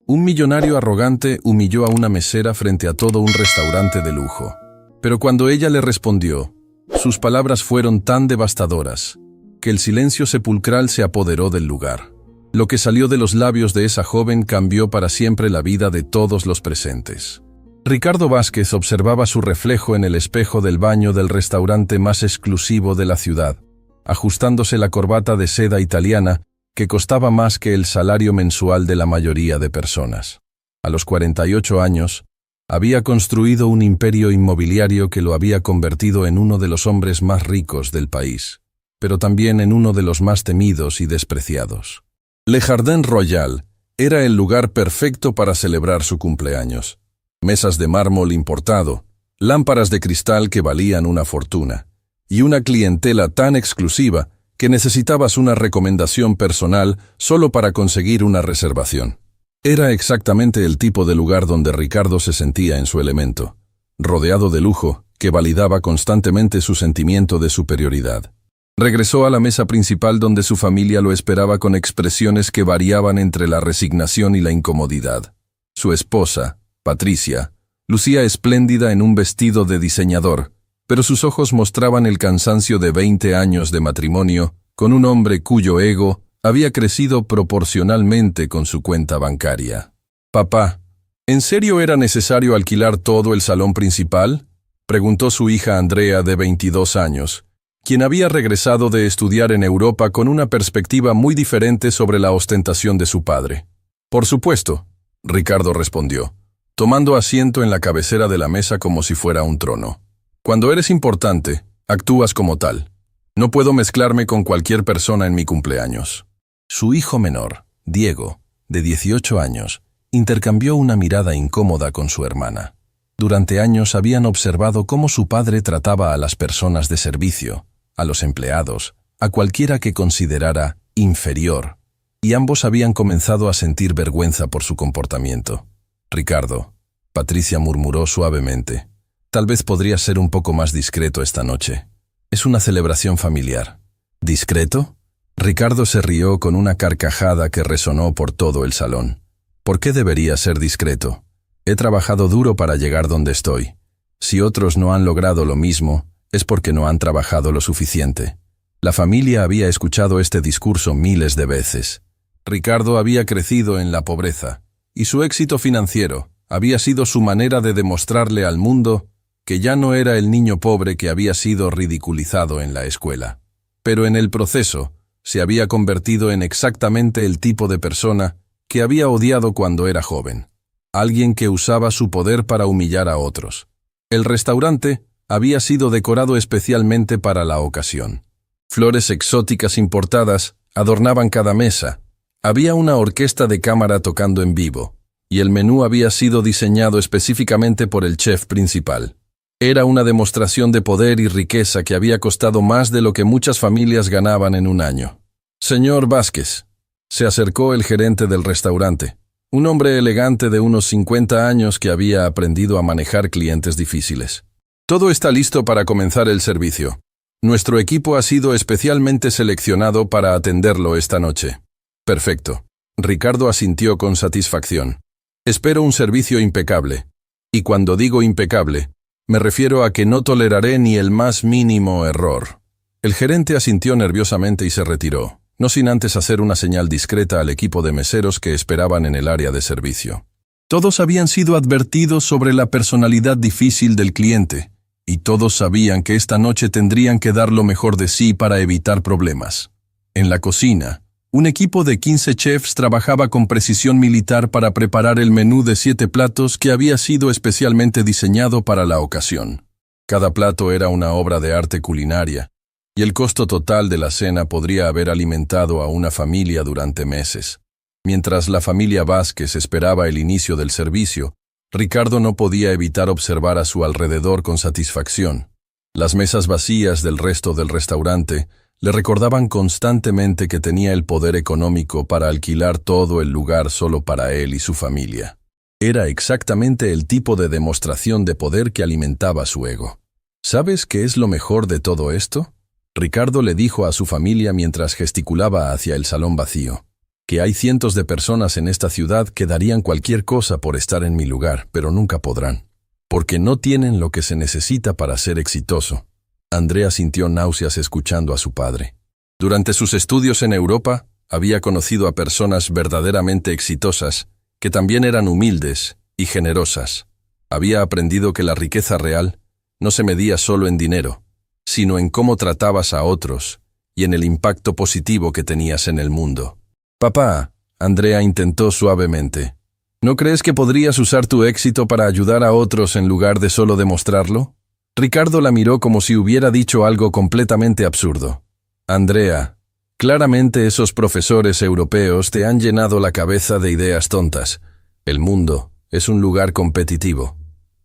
Un millonario arrogante humilló a una mesera frente a todo un restaurante de lujo. Pero cuando ella le respondió, sus palabras fueron tan devastadoras que el silencio sepulcral se apoderó del lugar. Lo que salió de los labios de esa joven cambió para siempre la vida de todos los presentes. Ricardo Vázquez observaba su reflejo en el espejo del baño del restaurante más exclusivo de la ciudad, ajustándose la corbata de seda italiana que costaba más que el salario mensual de la mayoría de personas. A los 48 años, había construido un imperio inmobiliario que lo había convertido en uno de los hombres más ricos del país, pero también en uno de los más temidos y despreciados. Le Jardin Royal era el lugar perfecto para celebrar su cumpleaños. Mesas de mármol importado, lámparas de cristal que valían una fortuna, y una clientela tan exclusiva que necesitabas una recomendación personal solo para conseguir una reservación. Era exactamente el tipo de lugar donde Ricardo se sentía en su elemento, rodeado de lujo que validaba constantemente su sentimiento de superioridad. Regresó a la mesa principal donde su familia lo esperaba con expresiones que variaban entre la resignación y la incomodidad. Su esposa, Patricia, lucía espléndida en un vestido de diseñador, pero sus ojos mostraban el cansancio de 20 años de matrimonio con un hombre cuyo ego había crecido proporcionalmente con su cuenta bancaria. «Papá, ¿en serio era necesario alquilar todo el salón principal?», preguntó su hija Andrea de 22 años, quien había regresado de estudiar en Europa con una perspectiva muy diferente sobre la ostentación de su padre. «Por supuesto», Ricardo respondió, tomando asiento en la cabecera de la mesa como si fuera un trono. «Cuando eres importante, actúas como tal. No puedo mezclarme con cualquier persona en mi cumpleaños». Su hijo menor, Diego, de 18 años, intercambió una mirada incómoda con su hermana. Durante años habían observado cómo su padre trataba a las personas de servicio, a los empleados, a cualquiera que considerara inferior, y ambos habían comenzado a sentir vergüenza por su comportamiento. «Ricardo», Patricia murmuró suavemente, «tal vez podrías ser un poco más discreto esta noche. Es una celebración familiar». «¿Discreto?». Ricardo se rió con una carcajada que resonó por todo el salón. «¿Por qué debería ser discreto? He trabajado duro para llegar donde estoy. Si otros no han logrado lo mismo, es porque no han trabajado lo suficiente». La familia había escuchado este discurso miles de veces. Ricardo había crecido en la pobreza, y su éxito financiero había sido su manera de demostrarle al mundo que ya no era el niño pobre que había sido ridiculizado en la escuela. Pero en el proceso, se había convertido en exactamente el tipo de persona que había odiado cuando era joven. Alguien que usaba su poder para humillar a otros. El restaurante había sido decorado especialmente para la ocasión. Flores exóticas importadas adornaban cada mesa. Había una orquesta de cámara tocando en vivo, y el menú había sido diseñado específicamente por el chef principal. Era una demostración de poder y riqueza que había costado más de lo que muchas familias ganaban en un año. «Señor Vázquez», se acercó el gerente del restaurante, un hombre elegante de unos 50 años que había aprendido a manejar clientes difíciles. «Todo está listo para comenzar el servicio. Nuestro equipo ha sido especialmente seleccionado para atenderlo esta noche». «Perfecto». Ricardo asintió con satisfacción. «Espero un servicio impecable. Y cuando digo impecable, me refiero a que no toleraré ni el más mínimo error». El gerente asintió nerviosamente y se retiró, no sin antes hacer una señal discreta al equipo de meseros que esperaban en el área de servicio. Todos habían sido advertidos sobre la personalidad difícil del cliente, y todos sabían que esta noche tendrían que dar lo mejor de sí para evitar problemas. En la cocina, un equipo de 15 chefs trabajaba con precisión militar para preparar el menú de 7 platos que había sido especialmente diseñado para la ocasión. Cada plato era una obra de arte culinaria, y el costo total de la cena podría haber alimentado a una familia durante meses. Mientras la familia Vázquez esperaba el inicio del servicio, Ricardo no podía evitar observar a su alrededor con satisfacción. Las mesas vacías del resto del restaurante le recordaban constantemente que tenía el poder económico para alquilar todo el lugar solo para él y su familia. Era exactamente el tipo de demostración de poder que alimentaba su ego. ¿Sabes qué es lo mejor de todo esto?, Ricardo le dijo a su familia mientras gesticulaba hacia el salón vacío. que hay cientos de personas en esta ciudad que darían cualquier cosa por estar en mi lugar, pero nunca podrán, porque no tienen lo que se necesita para ser exitoso. Andrea sintió náuseas escuchando a su padre. Durante sus estudios en Europa, había conocido a personas verdaderamente exitosas, que también eran humildes y generosas. Había aprendido que la riqueza real no se medía solo en dinero, sino en cómo tratabas a otros y en el impacto positivo que tenías en el mundo. «Papá», Andrea intentó suavemente, ¿no crees que podrías usar tu éxito para ayudar a otros en lugar de solo demostrarlo? Ricardo la miró como si hubiera dicho algo completamente absurdo. «Andrea, claramente esos profesores europeos te han llenado la cabeza de ideas tontas. El mundo es un lugar competitivo.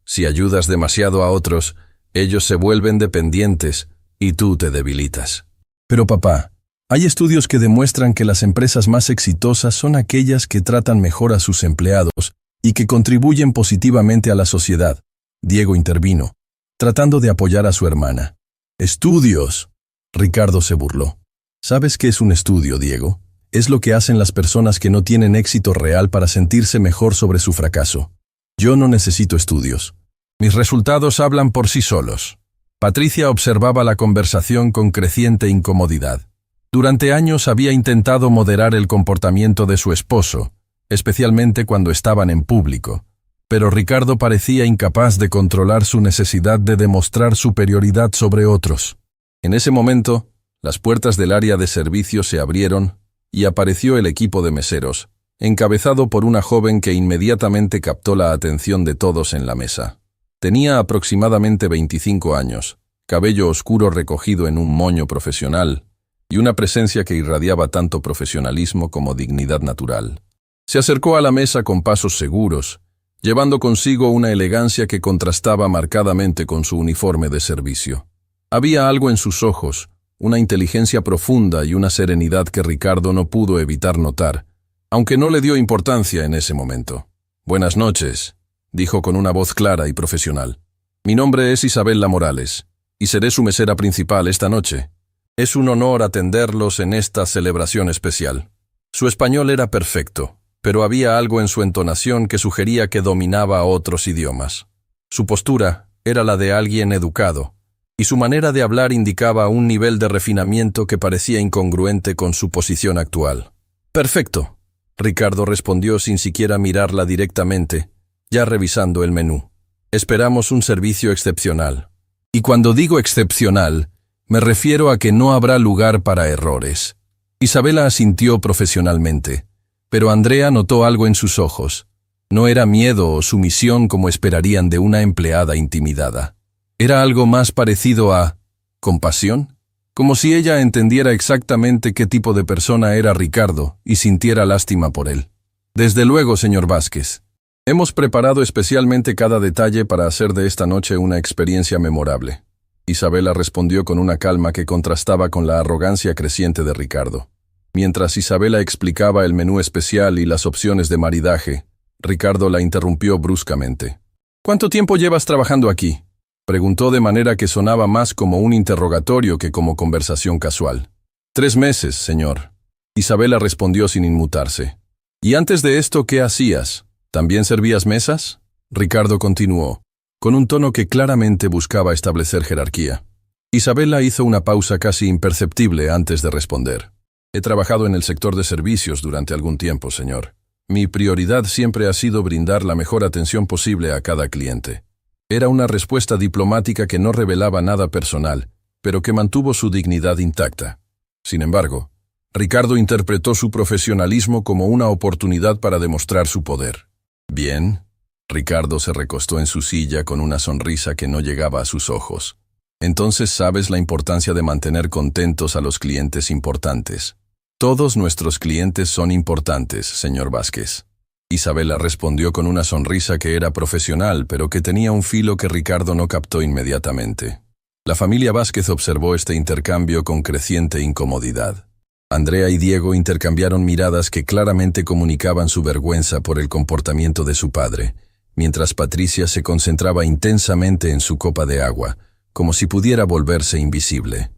Si ayudas demasiado a otros, ellos se vuelven dependientes y tú te debilitas». «Pero papá, hay estudios que demuestran que las empresas más exitosas son aquellas que tratan mejor a sus empleados y que contribuyen positivamente a la sociedad», Diego intervino, tratando de apoyar a su hermana. «¿Estudios?», Ricardo se burló. «¿Sabes qué es un estudio, Diego? Es lo que hacen las personas que no tienen éxito real para sentirse mejor sobre su fracaso. Yo no necesito estudios. Mis resultados hablan por sí solos». Patricia observaba la conversación con creciente incomodidad. Durante años había intentado moderar el comportamiento de su esposo, especialmente cuando estaban en público, pero Ricardo parecía incapaz de controlar su necesidad de demostrar superioridad sobre otros. En ese momento, las puertas del área de servicio se abrieron y apareció el equipo de meseros, encabezado por una joven que inmediatamente captó la atención de todos en la mesa. Tenía aproximadamente 25 años, cabello oscuro recogido en un moño profesional y una presencia que irradiaba tanto profesionalismo como dignidad natural. Se acercó a la mesa con pasos seguros, llevando consigo una elegancia que contrastaba marcadamente con su uniforme de servicio. Había algo en sus ojos, una inteligencia profunda y una serenidad que Ricardo no pudo evitar notar, aunque no le dio importancia en ese momento. «Buenas noches», dijo con una voz clara y profesional. «Mi nombre es Isabela Morales, y seré su mesera principal esta noche. Es un honor atenderlos en esta celebración especial». Su español era perfecto, pero había algo en su entonación que sugería que dominaba otros idiomas. Su postura era la de alguien educado, y su manera de hablar indicaba un nivel de refinamiento que parecía incongruente con su posición actual. «Perfecto», Ricardo respondió sin siquiera mirarla directamente, ya revisando el menú. «Esperamos un servicio excepcional. Y cuando digo excepcional, me refiero a que no habrá lugar para errores». Isabela asintió profesionalmente, pero Andrea notó algo en sus ojos. No era miedo o sumisión como esperarían de una empleada intimidada. Era algo más parecido a compasión, como si ella entendiera exactamente qué tipo de persona era Ricardo y sintiera lástima por él. «Desde luego, señor Vázquez. Hemos preparado especialmente cada detalle para hacer de esta noche una experiencia memorable». Isabela respondió con una calma que contrastaba con la arrogancia creciente de Ricardo. Mientras Isabela explicaba el menú especial y las opciones de maridaje, Ricardo la interrumpió bruscamente. «¿Cuánto tiempo llevas trabajando aquí?», preguntó de manera que sonaba más como un interrogatorio que como conversación casual. «3 meses, señor», Isabela respondió sin inmutarse. «¿Y antes de esto qué hacías? ¿También servías mesas?», Ricardo continuó, con un tono que claramente buscaba establecer jerarquía. Isabela hizo una pausa casi imperceptible antes de responder. «He trabajado en el sector de servicios durante algún tiempo, señor. Mi prioridad siempre ha sido brindar la mejor atención posible a cada cliente». Era una respuesta diplomática que no revelaba nada personal, pero que mantuvo su dignidad intacta. Sin embargo, Ricardo interpretó su profesionalismo como una oportunidad para demostrar su poder. «Bien». Ricardo se recostó en su silla con una sonrisa que no llegaba a sus ojos. «Entonces sabes la importancia de mantener contentos a los clientes importantes». «Todos nuestros clientes son importantes, señor Vázquez». Isabela respondió con una sonrisa que era profesional, pero que tenía un filo que Ricardo no captó inmediatamente. La familia Vázquez observó este intercambio con creciente incomodidad. Andrea y Diego intercambiaron miradas que claramente comunicaban su vergüenza por el comportamiento de su padre, mientras Patricia se concentraba intensamente en su copa de agua, como si pudiera volverse invisible.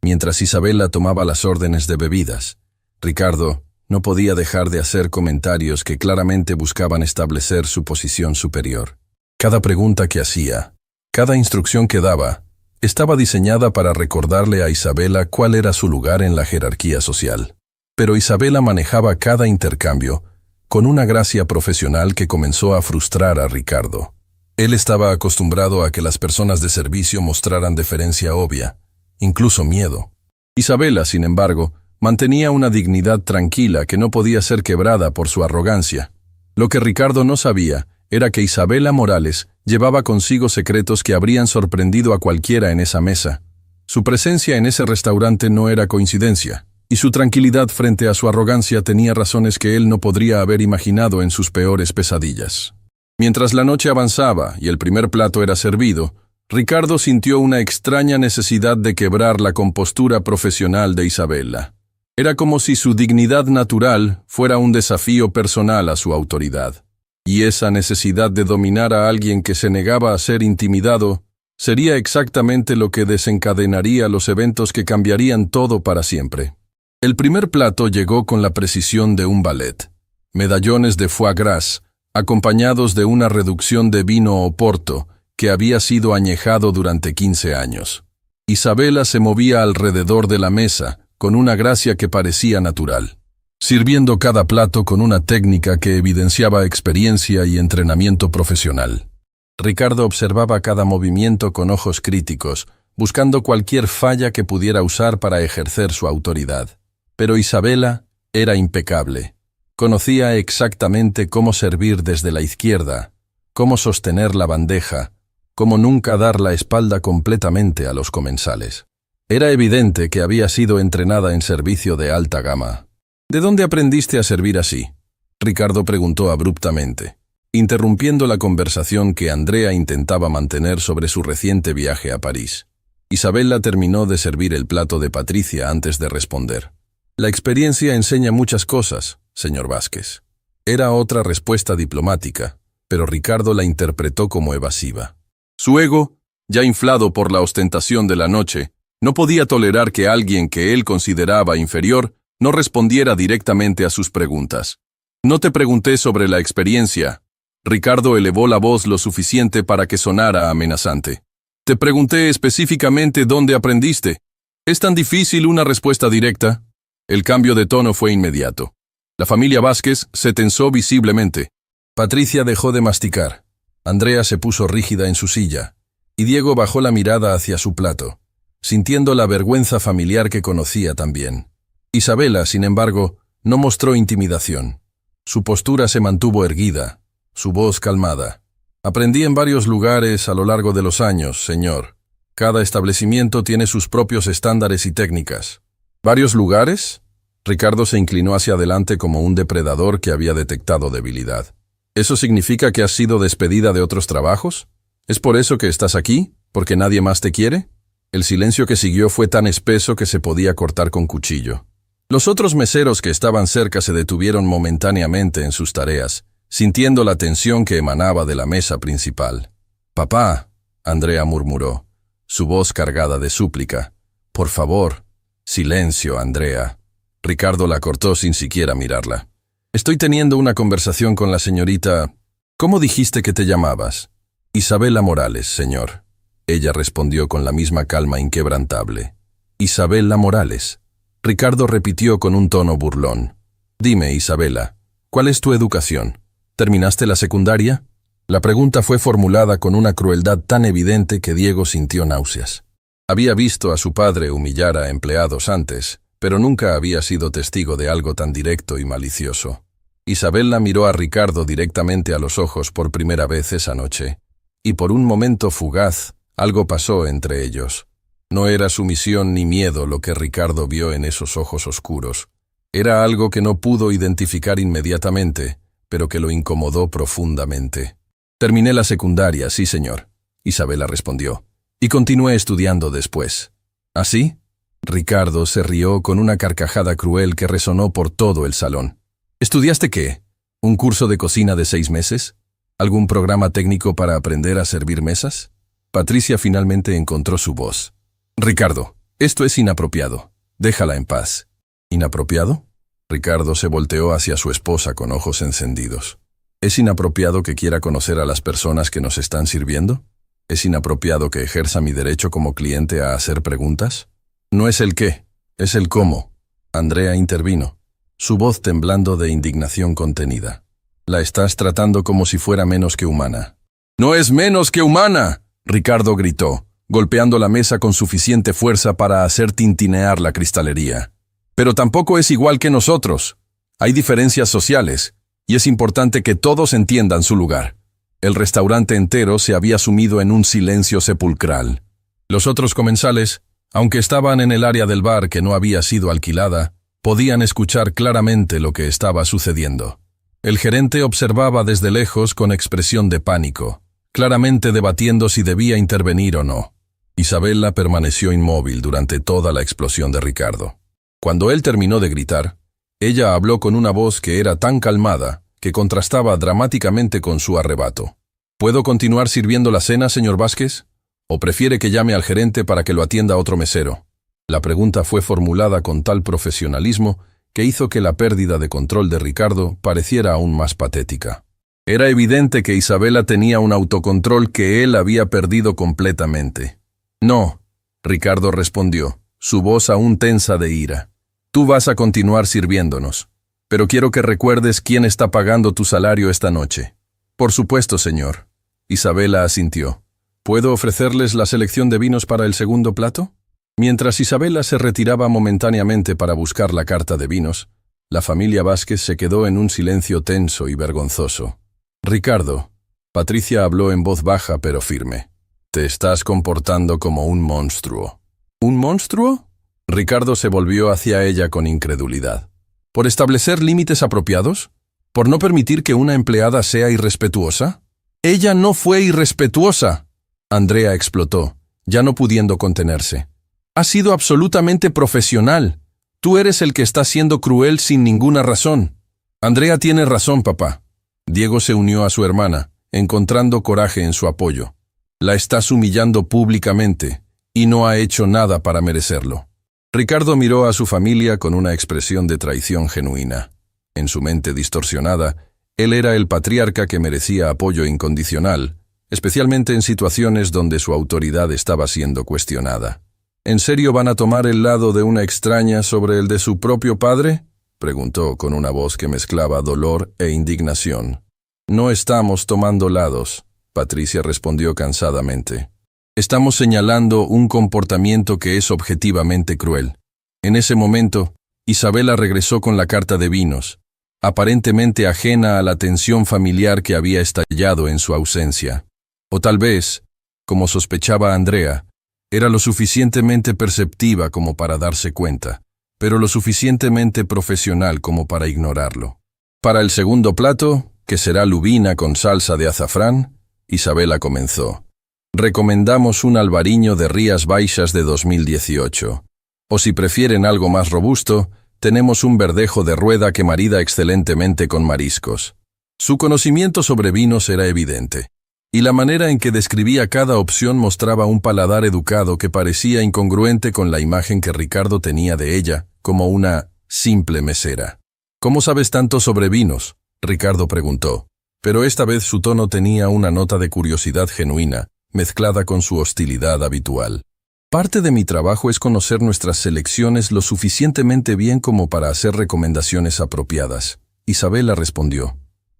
Mientras Isabela tomaba las órdenes de bebidas, Ricardo no podía dejar de hacer comentarios que claramente buscaban establecer su posición superior. Cada pregunta que hacía, cada instrucción que daba, estaba diseñada para recordarle a Isabela cuál era su lugar en la jerarquía social. Pero Isabela manejaba cada intercambio con una gracia profesional que comenzó a frustrar a Ricardo. Él estaba acostumbrado a que las personas de servicio mostraran deferencia obvia, incluso miedo. Isabela, sin embargo, mantenía una dignidad tranquila que no podía ser quebrada por su arrogancia. Lo que Ricardo no sabía era que Isabela Morales llevaba consigo secretos que habrían sorprendido a cualquiera en esa mesa. Su presencia en ese restaurante no era coincidencia, y su tranquilidad frente a su arrogancia tenía razones que él no podría haber imaginado en sus peores pesadillas. Mientras la noche avanzaba y el primer plato era servido, Ricardo sintió una extraña necesidad de quebrar la compostura profesional de Isabela. Era como si su dignidad natural fuera un desafío personal a su autoridad. Y esa necesidad de dominar a alguien que se negaba a ser intimidado sería exactamente lo que desencadenaría los eventos que cambiarían todo para siempre. El primer plato llegó con la precisión de un ballet. Medallones de foie gras, acompañados de una reducción de vino Oporto, que había sido añejado durante 15 años. Isabela se movía alrededor de la mesa, con una gracia que parecía natural, sirviendo cada plato con una técnica que evidenciaba experiencia y entrenamiento profesional. Ricardo observaba cada movimiento con ojos críticos, buscando cualquier falla que pudiera usar para ejercer su autoridad. Pero Isabela era impecable. Conocía exactamente cómo servir desde la izquierda, cómo sostener la bandeja, cómo nunca dar la espalda completamente a los comensales. Era evidente que había sido entrenada en servicio de alta gama. ¿De dónde aprendiste a servir así?, Ricardo preguntó abruptamente, interrumpiendo la conversación que Andrea intentaba mantener sobre su reciente viaje a París. Isabela terminó de servir el plato de Patricia antes de responder. La experiencia enseña muchas cosas, señor Vázquez. Era otra respuesta diplomática, pero Ricardo la interpretó como evasiva. Su ego, ya inflado por la ostentación de la noche, no podía tolerar que alguien que él consideraba inferior no respondiera directamente a sus preguntas. No te pregunté sobre la experiencia. Ricardo elevó la voz lo suficiente para que sonara amenazante. Te pregunté específicamente dónde aprendiste. ¿Es tan difícil una respuesta directa? El cambio de tono fue inmediato. La familia Vázquez se tensó visiblemente. Patricia dejó de masticar. Andrea se puso rígida en su silla, y Diego bajó la mirada hacia su plato, sintiendo la vergüenza familiar que conocía también. Isabela, sin embargo, no mostró intimidación. Su postura se mantuvo erguida, su voz calmada. Aprendí en varios lugares a lo largo de los años, señor. Cada establecimiento tiene sus propios estándares y técnicas. ¿Varios lugares? Ricardo se inclinó hacia adelante como un depredador que había detectado debilidad. ¿Eso significa que has sido despedida de otros trabajos? ¿Es por eso que estás aquí? ¿Porque nadie más te quiere? El silencio que siguió fue tan espeso que se podía cortar con cuchillo. Los otros meseros que estaban cerca se detuvieron momentáneamente en sus tareas, sintiendo la tensión que emanaba de la mesa principal. «Papá», Andrea murmuró, su voz cargada de súplica. «Por favor». «Silencio, Andrea». Ricardo la cortó sin siquiera mirarla. «Estoy teniendo una conversación con la señorita... ¿Cómo dijiste que te llamabas?» «Isabela Morales, señor». Ella respondió con la misma calma inquebrantable. «Isabela Morales». Ricardo repitió con un tono burlón. «Dime, Isabela, ¿cuál es tu educación? ¿Terminaste la secundaria?» La pregunta fue formulada con una crueldad tan evidente que Diego sintió náuseas. Había visto a su padre humillar a empleados antes, pero nunca había sido testigo de algo tan directo y malicioso. Isabela miró a Ricardo directamente a los ojos por primera vez esa noche, y por un momento fugaz, algo pasó entre ellos. No era sumisión ni miedo lo que Ricardo vio en esos ojos oscuros. Era algo que no pudo identificar inmediatamente, pero que lo incomodó profundamente. «Terminé la secundaria, sí, señor», Isabela respondió, «y continué estudiando después». ¿Así?» Ricardo se rió con una carcajada cruel que resonó por todo el salón. «¿Estudiaste qué? ¿Un curso de cocina de 6 meses? ¿Algún programa técnico para aprender a servir mesas?» Patricia finalmente encontró su voz. «Ricardo, esto es inapropiado. Déjala en paz». «¿Inapropiado?». Ricardo se volteó hacia su esposa con ojos encendidos. ¿Es inapropiado que quiera conocer a las personas que nos están sirviendo? ¿Es inapropiado que ejerza mi derecho como cliente a hacer preguntas? No es el qué, es el cómo. Andrea intervino, su voz temblando de indignación contenida. La estás tratando como si fuera menos que humana. ¡No es menos que humana!, Ricardo gritó, golpeando la mesa con suficiente fuerza para hacer tintinear la cristalería. Pero tampoco es igual que nosotros. Hay diferencias sociales, y es importante que todos entiendan su lugar. El restaurante entero se había sumido en un silencio sepulcral. Los otros comensales, aunque estaban en el área del bar que no había sido alquilada, podían escuchar claramente lo que estaba sucediendo. El gerente observaba desde lejos con expresión de pánico, claramente debatiendo si debía intervenir o no. Isabela permaneció inmóvil durante toda la explosión de Ricardo. Cuando él terminó de gritar, ella habló con una voz que era tan calmada que contrastaba dramáticamente con su arrebato. ¿Puedo continuar sirviendo la cena, señor Vázquez? ¿O prefiere que llame al gerente para que lo atienda otro mesero? La pregunta fue formulada con tal profesionalismo que hizo que la pérdida de control de Ricardo pareciera aún más patética. Era evidente que Isabela tenía un autocontrol que él había perdido completamente. No, Ricardo respondió, su voz aún tensa de ira. Tú vas a continuar sirviéndonos, pero quiero que recuerdes quién está pagando tu salario esta noche. Por supuesto, señor. Isabela asintió. ¿Puedo ofrecerles la selección de vinos para el segundo plato? Mientras Isabela se retiraba momentáneamente para buscar la carta de vinos, la familia Vázquez se quedó en un silencio tenso y vergonzoso. Ricardo, Patricia habló en voz baja pero firme. Te estás comportando como un monstruo. ¿Un monstruo? Ricardo se volvió hacia ella con incredulidad. ¿Por establecer límites apropiados? ¿Por no permitir que una empleada sea irrespetuosa? Ella no fue irrespetuosa. Andrea explotó, ya no pudiendo contenerse. Ha sido absolutamente profesional. Tú eres el que está siendo cruel sin ninguna razón. Andrea tiene razón, papá. Diego se unió a su hermana, encontrando coraje en su apoyo. La estás humillando públicamente, y no ha hecho nada para merecerlo. Ricardo miró a su familia con una expresión de traición genuina. En su mente distorsionada, él era el patriarca que merecía apoyo incondicional, especialmente en situaciones donde su autoridad estaba siendo cuestionada. ¿En serio van a tomar el lado de una extraña sobre el de su propio padre?, preguntó con una voz que mezclaba dolor e indignación. No estamos tomando lados, Patricia respondió cansadamente. Estamos señalando un comportamiento que es objetivamente cruel. En ese momento, Isabela regresó con la carta de vinos, aparentemente ajena a la tensión familiar que había estallado en su ausencia. O tal vez, como sospechaba Andrea, era lo suficientemente perceptiva como para darse cuenta, pero lo suficientemente profesional como para ignorarlo. Para el segundo plato, que será lubina con salsa de azafrán, Isabela comenzó. Recomendamos un albariño de Rías Baixas de 2018. O si prefieren algo más robusto, tenemos un verdejo de rueda que marida excelentemente con mariscos. Su conocimiento sobre vinos era evidente, y la manera en que describía cada opción mostraba un paladar educado que parecía incongruente con la imagen que Ricardo tenía de ella, como una simple mesera. ¿Cómo sabes tanto sobre vinos?, Ricardo preguntó, pero esta vez su tono tenía una nota de curiosidad genuina, mezclada con su hostilidad habitual. Parte de mi trabajo es conocer nuestras selecciones lo suficientemente bien como para hacer recomendaciones apropiadas. Isabela respondió.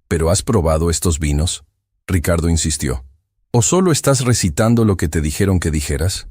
¿Pero has probado estos vinos?, Ricardo insistió. ¿O solo estás recitando lo que te dijeron que dijeras?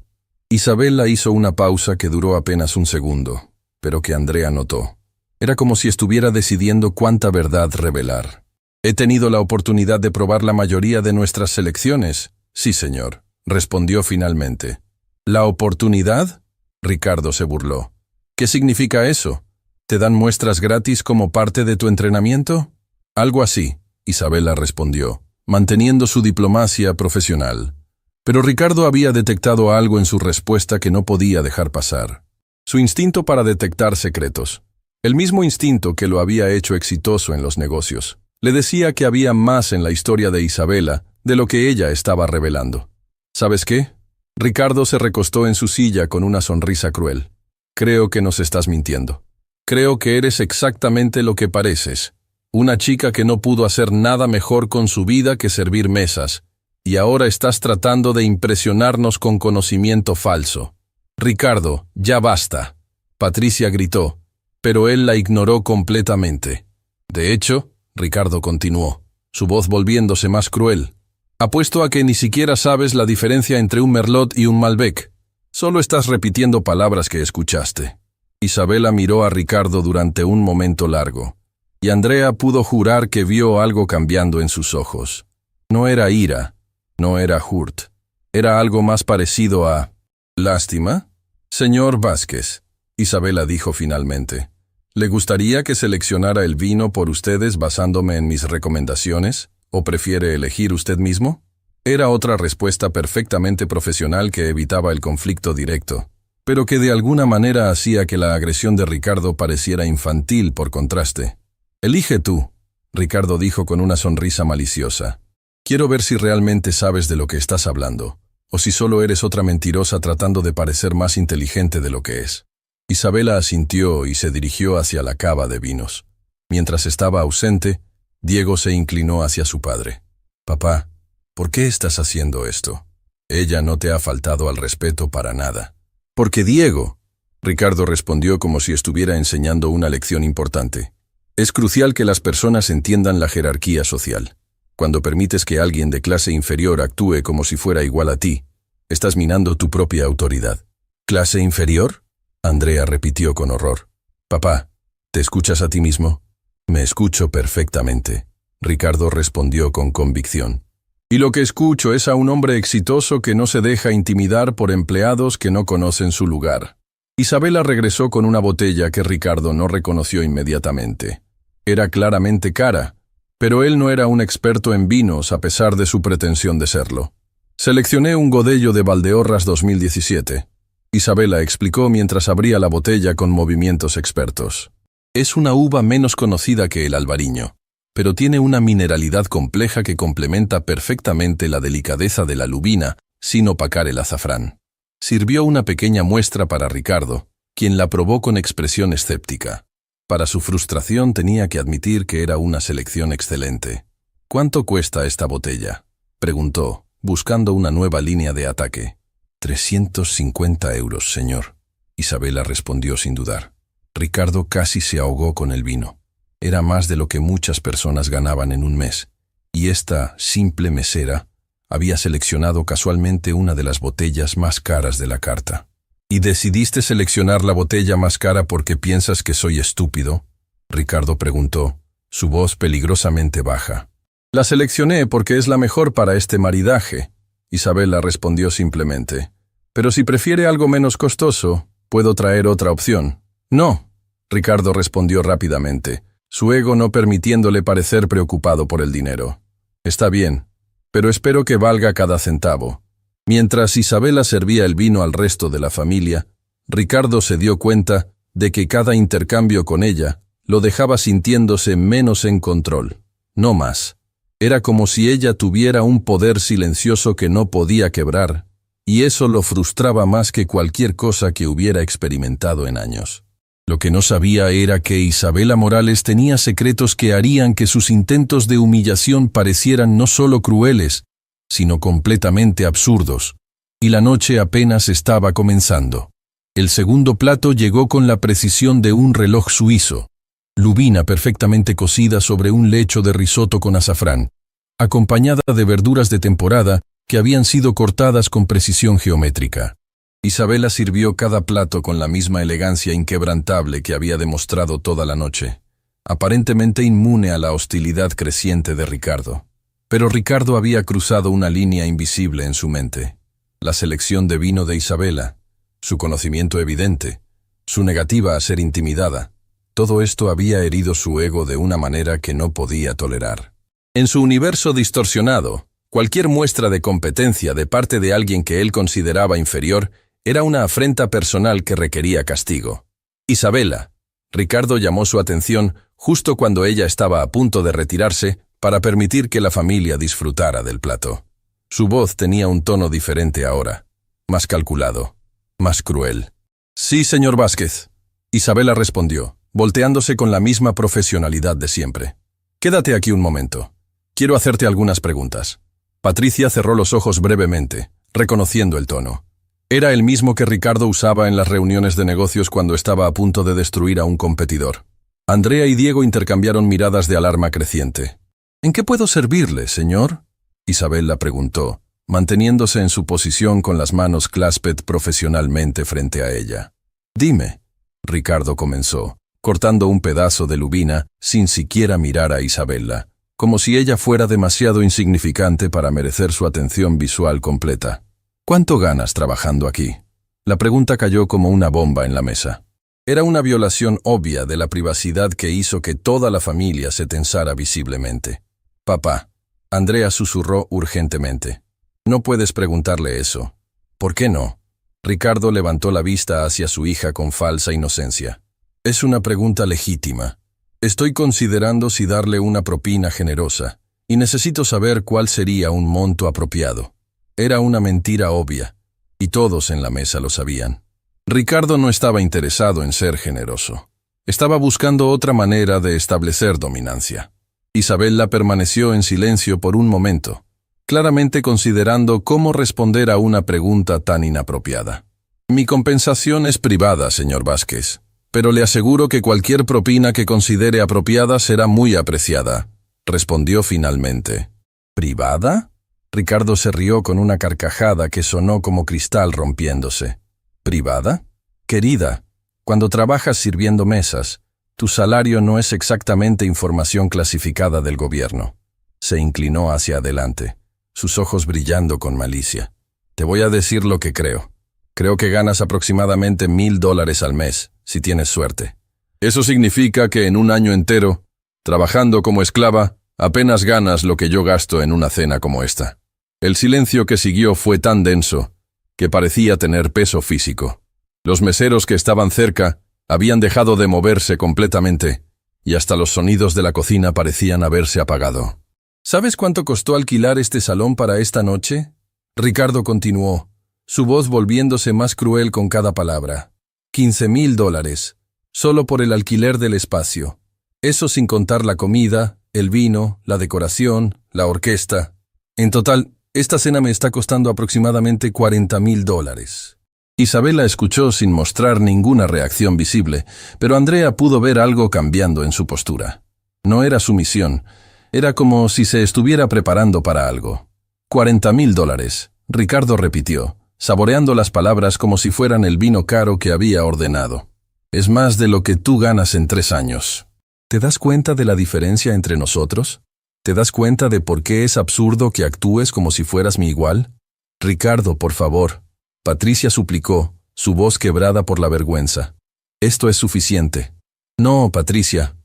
Isabela hizo una pausa que duró apenas un segundo, pero que Andrea notó. Era como si estuviera decidiendo cuánta verdad revelar. He tenido la oportunidad de probar la mayoría de nuestras selecciones. Sí, señor, respondió finalmente. ¿La oportunidad? Ricardo se burló. ¿Qué significa eso? ¿Te dan muestras gratis como parte de tu entrenamiento? Algo así, Isabela respondió, manteniendo su diplomacia profesional. Pero Ricardo había detectado algo en su respuesta que no podía dejar pasar. Su instinto para detectar secretos. El mismo instinto que lo había hecho exitoso en los negocios. Le decía que había más en la historia de Isabela de lo que ella estaba revelando. ¿Sabes qué? Ricardo se recostó en su silla con una sonrisa cruel. Creo que nos estás mintiendo. Creo que eres exactamente lo que pareces. Una chica que no pudo hacer nada mejor con su vida que servir mesas, y ahora estás tratando de impresionarnos con conocimiento falso. Ricardo, ya basta. Patricia gritó, pero él la ignoró completamente. De hecho, Ricardo continuó, su voz volviéndose más cruel. Apuesto a que ni siquiera sabes la diferencia entre un Merlot y un Malbec. Solo estás repitiendo palabras que escuchaste. Isabela miró a Ricardo durante un momento largo, y Andrea pudo jurar que vio algo cambiando en sus ojos. No era ira, no era hurt, era algo más parecido a... ¿Lástima? Señor Vázquez, Isabela dijo finalmente, ¿le gustaría que seleccionara el vino por ustedes basándome en mis recomendaciones, o prefiere elegir usted mismo? Era otra respuesta perfectamente profesional que evitaba el conflicto directo, pero que de alguna manera hacía que la agresión de Ricardo pareciera infantil por contraste. «Elige tú», Ricardo dijo con una sonrisa maliciosa. «Quiero ver si realmente sabes de lo que estás hablando, o si solo eres otra mentirosa tratando de parecer más inteligente de lo que es». Isabela asintió y se dirigió hacia la cava de vinos. Mientras estaba ausente, Diego se inclinó hacia su padre. «Papá, ¿por qué estás haciendo esto? Ella no te ha faltado al respeto para nada». «Porque Diego», Ricardo respondió como si estuviera enseñando una lección importante. «Es crucial que las personas entiendan la jerarquía social. Cuando permites que alguien de clase inferior actúe como si fuera igual a ti, estás minando tu propia autoridad». «¿Clase inferior?», Andrea repitió con horror. «Papá, ¿te escuchas a ti mismo?» «Me escucho perfectamente», Ricardo respondió con convicción. «Y lo que escucho es a un hombre exitoso que no se deja intimidar por empleados que no conocen su lugar». Isabela regresó con una botella que Ricardo no reconoció inmediatamente. Era claramente cara, pero él no era un experto en vinos a pesar de su pretensión de serlo. «Seleccioné un Godello de Valdeorras 2017», Isabela explicó mientras abría la botella con movimientos expertos. «Es una uva menos conocida que el albariño, pero tiene una mineralidad compleja que complementa perfectamente la delicadeza de la lubina sin opacar el azafrán». Sirvió una pequeña muestra para Ricardo, quien la probó con expresión escéptica. Para su frustración tenía que admitir que era una selección excelente. «¿Cuánto cuesta esta botella?», preguntó, buscando una nueva línea de ataque. 350 euros, señor», Isabela respondió sin dudar. Ricardo casi se ahogó con el vino. Era más de lo que muchas personas ganaban en un mes, y esta simple mesera había seleccionado casualmente una de las botellas más caras de la carta. «¿Y decidiste seleccionar la botella más cara porque piensas que soy estúpido?», Ricardo preguntó, su voz peligrosamente baja. «La seleccioné porque es la mejor para este maridaje», Isabela respondió simplemente. «Pero si prefiere algo menos costoso, puedo traer otra opción». «No», Ricardo respondió rápidamente, su ego no permitiéndole parecer preocupado por el dinero. «Está bien, pero espero que valga cada centavo». Mientras Isabela servía el vino al resto de la familia, Ricardo se dio cuenta de que cada intercambio con ella lo dejaba sintiéndose menos en control, no más. Era como si ella tuviera un poder silencioso que no podía quebrar, y eso lo frustraba más que cualquier cosa que hubiera experimentado en años. Lo que no sabía era que Isabela Morales tenía secretos que harían que sus intentos de humillación parecieran no solo crueles, sino completamente absurdos, y la noche apenas estaba comenzando. El segundo plato llegó con la precisión de un reloj suizo, lubina perfectamente cocida sobre un lecho de risotto con azafrán, acompañada de verduras de temporada que habían sido cortadas con precisión geométrica. Isabela sirvió cada plato con la misma elegancia inquebrantable que había demostrado toda la noche, aparentemente inmune a la hostilidad creciente de Ricardo. Pero Ricardo había cruzado una línea invisible en su mente. La selección de vino de Isabela, su conocimiento evidente, su negativa a ser intimidada, todo esto había herido su ego de una manera que no podía tolerar. En su universo distorsionado, cualquier muestra de competencia de parte de alguien que él consideraba inferior era una afrenta personal que requería castigo. «Isabela», Ricardo llamó su atención justo cuando ella estaba a punto de retirarse para permitir que la familia disfrutara del plato. Su voz tenía un tono diferente ahora, más calculado, más cruel. «Sí, señor Vázquez», Isabela respondió, volteándose con la misma profesionalidad de siempre. «Quédate aquí un momento. Quiero hacerte algunas preguntas». Patricia cerró los ojos brevemente, reconociendo el tono. Era el mismo que Ricardo usaba en las reuniones de negocios cuando estaba a punto de destruir a un competidor. Andrea y Diego intercambiaron miradas de alarma creciente. «¿En qué puedo servirle, señor?», Isabella preguntó, manteniéndose en su posición con las manos clasped profesionalmente frente a ella. «Dime», Ricardo comenzó, cortando un pedazo de lubina sin siquiera mirar a Isabella, como si ella fuera demasiado insignificante para merecer su atención visual completa. «¿Cuánto ganas trabajando aquí?». La pregunta cayó como una bomba en la mesa. Era una violación obvia de la privacidad que hizo que toda la familia se tensara visiblemente. «Papá», Andrea susurró urgentemente. «No puedes preguntarle eso». «¿Por qué no?». Ricardo levantó la vista hacia su hija con falsa inocencia. «Es una pregunta legítima. Estoy considerando si darle una propina generosa, y necesito saber cuál sería un monto apropiado». Era una mentira obvia, y todos en la mesa lo sabían. Ricardo no estaba interesado en ser generoso. Estaba buscando otra manera de establecer dominancia. Isabella permaneció en silencio por un momento, claramente considerando cómo responder a una pregunta tan inapropiada. «Mi compensación es privada, señor Vázquez, pero le aseguro que cualquier propina que considere apropiada será muy apreciada», respondió finalmente. «¿Privada?». Ricardo se rió con una carcajada que sonó como cristal rompiéndose. «¿Privada? Querida, cuando trabajas sirviendo mesas, tu salario no es exactamente información clasificada del gobierno». Se inclinó hacia adelante, sus ojos brillando con malicia. «Te voy a decir lo que creo. Creo que ganas aproximadamente $1000 al mes, si tienes suerte. Eso significa que en un año entero, trabajando como esclava, apenas ganas lo que yo gasto en una cena como esta». El silencio que siguió fue tan denso que parecía tener peso físico. Los meseros que estaban cerca habían dejado de moverse completamente y hasta los sonidos de la cocina parecían haberse apagado. «¿Sabes cuánto costó alquilar este salón para esta noche?», Ricardo continuó, su voz volviéndose más cruel con cada palabra. $15,000, solo por el alquiler del espacio. Eso sin contar la comida, el vino, la decoración, la orquesta. En total, esta cena me está costando aproximadamente $40,000. Isabella escuchó sin mostrar ninguna reacción visible, pero Andrea pudo ver algo cambiando en su postura. No era sumisión, era como si se estuviera preparando para algo. $40,000, Ricardo repitió, saboreando las palabras como si fueran el vino caro que había ordenado. «Es más de lo que tú ganas en 3 años. ¿Te das cuenta de la diferencia entre nosotros? ¿Te das cuenta de por qué es absurdo que actúes como si fueras mi igual?». «Ricardo, por favor», Patricia suplicó, su voz quebrada por la vergüenza. «Esto es suficiente». «No, Patricia».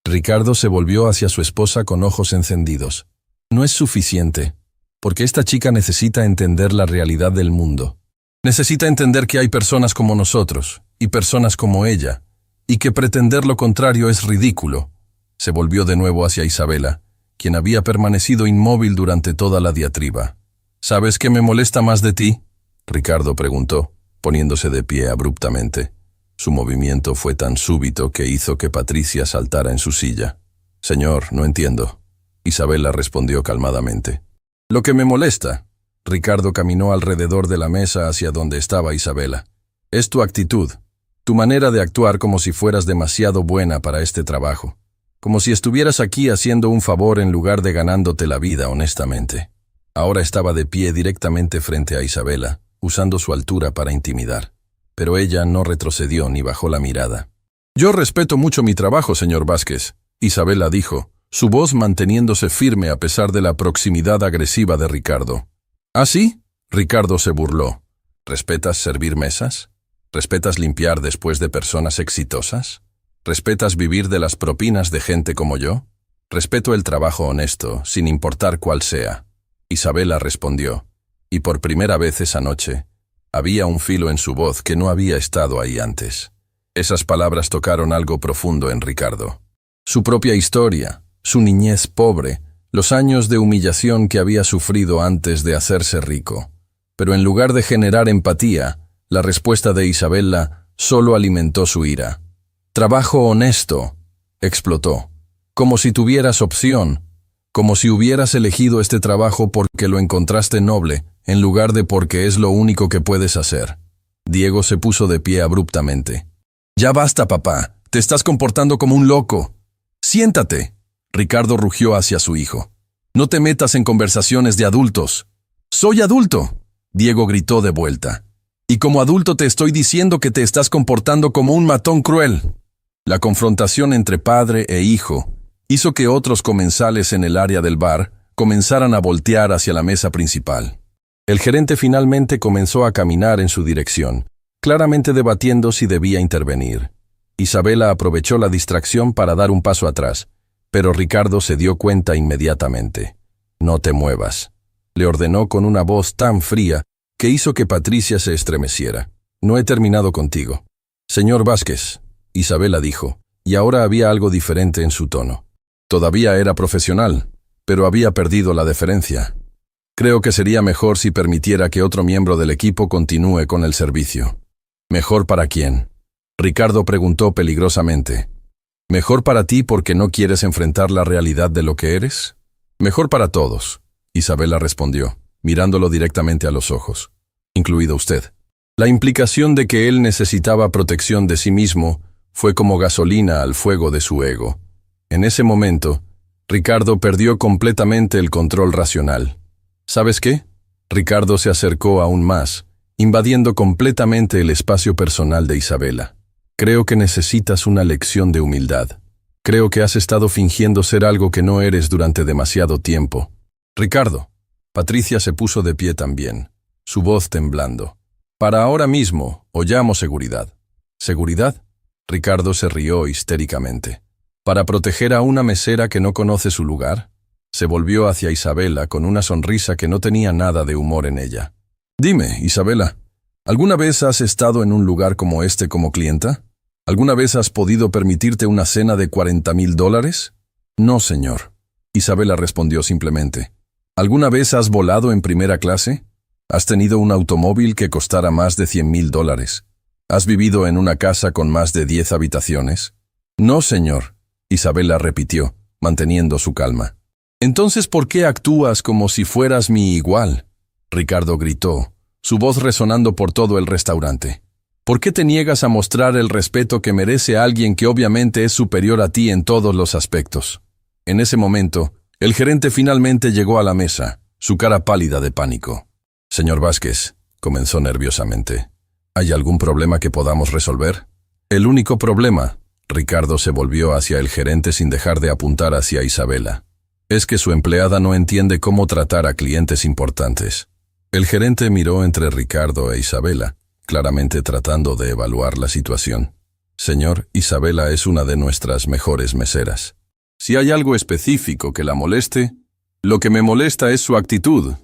Ricardo se volvió hacia su esposa con ojos encendidos. «No es suficiente, porque esta chica necesita entender la realidad del mundo. Necesita entender que hay personas como nosotros, y personas como ella, y que pretender lo contrario es ridículo». Se volvió de nuevo hacia Isabella, quien había permanecido inmóvil durante toda la diatriba. «¿Sabes qué me molesta más de ti?», Ricardo preguntó, poniéndose de pie abruptamente. Su movimiento fue tan súbito que hizo que Patricia saltara en su silla. «Señor, no entiendo», Isabella respondió calmadamente. «Lo que me molesta», Ricardo caminó alrededor de la mesa hacia donde estaba Isabella, «es tu actitud, tu manera de actuar como si fueras demasiado buena para este trabajo. Como si estuvieras aquí haciendo un favor en lugar de ganándote la vida honestamente». Ahora estaba de pie directamente frente a Isabella, usando su altura para intimidar. Pero ella no retrocedió ni bajó la mirada. «Yo respeto mucho mi trabajo, señor Vázquez», Isabella dijo, su voz manteniéndose firme a pesar de la proximidad agresiva de Ricardo. «¿Ah, sí?», Ricardo se burló. «¿Respetas servir mesas? ¿Respetas limpiar después de personas exitosas? ¿Respetas vivir de las propinas de gente como yo? Respeto el trabajo honesto, sin importar cuál sea». Isabella respondió, y por primera vez esa noche, había un filo en su voz que no había estado ahí antes. Esas palabras tocaron algo profundo en Ricardo. Su propia historia, su niñez pobre, los años de humillación que había sufrido antes de hacerse rico. Pero en lugar de generar empatía, la respuesta de Isabella solo alimentó su ira. Trabajo honesto, explotó. Como si tuvieras opción, como si hubieras elegido este trabajo porque lo encontraste noble, en lugar de porque es lo único que puedes hacer. Diego se puso de pie abruptamente. Ya basta, papá, te estás comportando como un loco. Siéntate. Ricardo rugió hacia su hijo. No te metas en conversaciones de adultos. Soy adulto. Diego gritó de vuelta. Y como adulto te estoy diciendo que te estás comportando como un matón cruel. La confrontación entre padre e hijo hizo que otros comensales en el área del bar comenzaran a voltear hacia la mesa principal. El gerente finalmente comenzó a caminar en su dirección, claramente debatiendo si debía intervenir. Isabela aprovechó la distracción para dar un paso atrás, pero Ricardo se dio cuenta inmediatamente. No te muevas, le ordenó con una voz tan fría que hizo que Patricia se estremeciera. No he terminado contigo. Señor Vázquez, Isabela dijo, y ahora había algo diferente en su tono. Todavía era profesional, pero había perdido la deferencia. Creo que sería mejor si permitiera que otro miembro del equipo continúe con el servicio. ¿Mejor para quién? Ricardo preguntó peligrosamente. ¿Mejor para ti porque no quieres enfrentar la realidad de lo que eres? Mejor para todos, Isabela respondió, mirándolo directamente a los ojos, incluido usted. La implicación de que él necesitaba protección de sí mismo fue como gasolina al fuego de su ego. En ese momento, Ricardo perdió completamente el control racional. ¿Sabes qué? Ricardo se acercó aún más, invadiendo completamente el espacio personal de Isabela. Creo que necesitas una lección de humildad. Creo que has estado fingiendo ser algo que no eres durante demasiado tiempo. Ricardo. Patricia se puso de pie también, su voz temblando. Para ahora mismo, o llamo seguridad. ¿Seguridad? Ricardo se rió histéricamente. ¿Para proteger a una mesera que no conoce su lugar? Se volvió hacia Isabela con una sonrisa que no tenía nada de humor en ella. Dime, Isabela, ¿alguna vez has estado en un lugar como este como clienta? ¿Alguna vez has podido permitirte una cena de $40,000? No, señor. Isabela respondió simplemente. ¿Alguna vez has volado en primera clase? ¿Has tenido un automóvil que costara más de $100,000? ¿Has vivido en una casa con más de 10 habitaciones? No, señor. Isabela repitió, manteniendo su calma. Entonces, ¿por qué actúas como si fueras mi igual? Ricardo gritó, su voz resonando por todo el restaurante. ¿Por qué te niegas a mostrar el respeto que merece alguien que obviamente es superior a ti en todos los aspectos? En ese momento, el gerente finalmente llegó a la mesa, su cara pálida de pánico. Señor Vázquez, comenzó nerviosamente. ¿Hay algún problema que podamos resolver? El único problema, Ricardo se volvió hacia el gerente sin dejar de apuntar hacia Isabela, es que su empleada no entiende cómo tratar a clientes importantes. El gerente miró entre Ricardo e Isabela, claramente tratando de evaluar la situación. Señor, Isabela es una de nuestras mejores meseras. Si hay algo específico que la moleste, lo que me molesta es su actitud,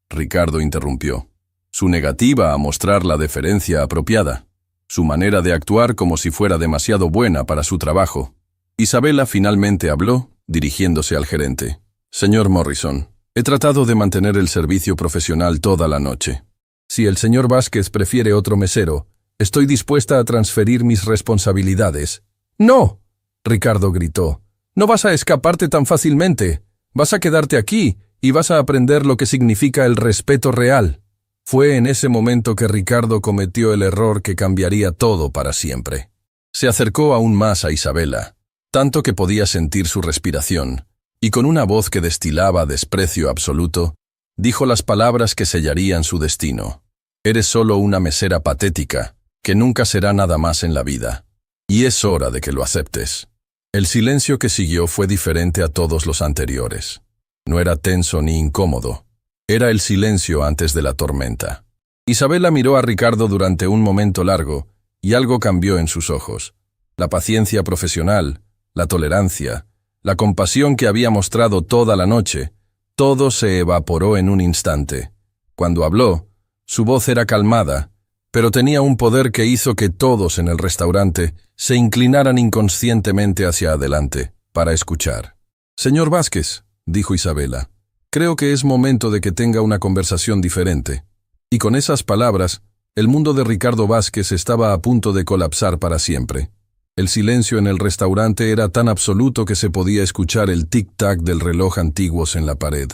Ricardo interrumpió. Su negativa a mostrar la deferencia apropiada. Su manera de actuar como si fuera demasiado buena para su trabajo. Isabela finalmente habló, dirigiéndose al gerente. Señor Morrison, he tratado de mantener el servicio profesional toda la noche. Si el señor Vázquez prefiere otro mesero, estoy dispuesta a transferir mis responsabilidades. ¡No!, Ricardo gritó. No vas a escaparte tan fácilmente. Vas a quedarte aquí y vas a aprender lo que significa el respeto real. Fue en ese momento que Ricardo cometió el error que cambiaría todo para siempre. Se acercó aún más a Isabela, tanto que podía sentir su respiración, y con una voz que destilaba desprecio absoluto, dijo las palabras que sellarían su destino. Eres solo una mesera patética, que nunca será nada más en la vida. Y es hora de que lo aceptes. El silencio que siguió fue diferente a todos los anteriores. No era tenso ni incómodo. Era el silencio antes de la tormenta. Isabela miró a Ricardo durante un momento largo, y algo cambió en sus ojos. La paciencia profesional, la tolerancia, la compasión que había mostrado toda la noche, todo se evaporó en un instante. Cuando habló, su voz era calmada, pero tenía un poder que hizo que todos en el restaurante se inclinaran inconscientemente hacia adelante, para escuchar. Señor Vázquez, dijo Isabela, creo que es momento de que tenga una conversación diferente. Y con esas palabras, el mundo de Ricardo Vázquez estaba a punto de colapsar para siempre. El silencio en el restaurante era tan absoluto que se podía escuchar el tic-tac del reloj antiguos en la pared.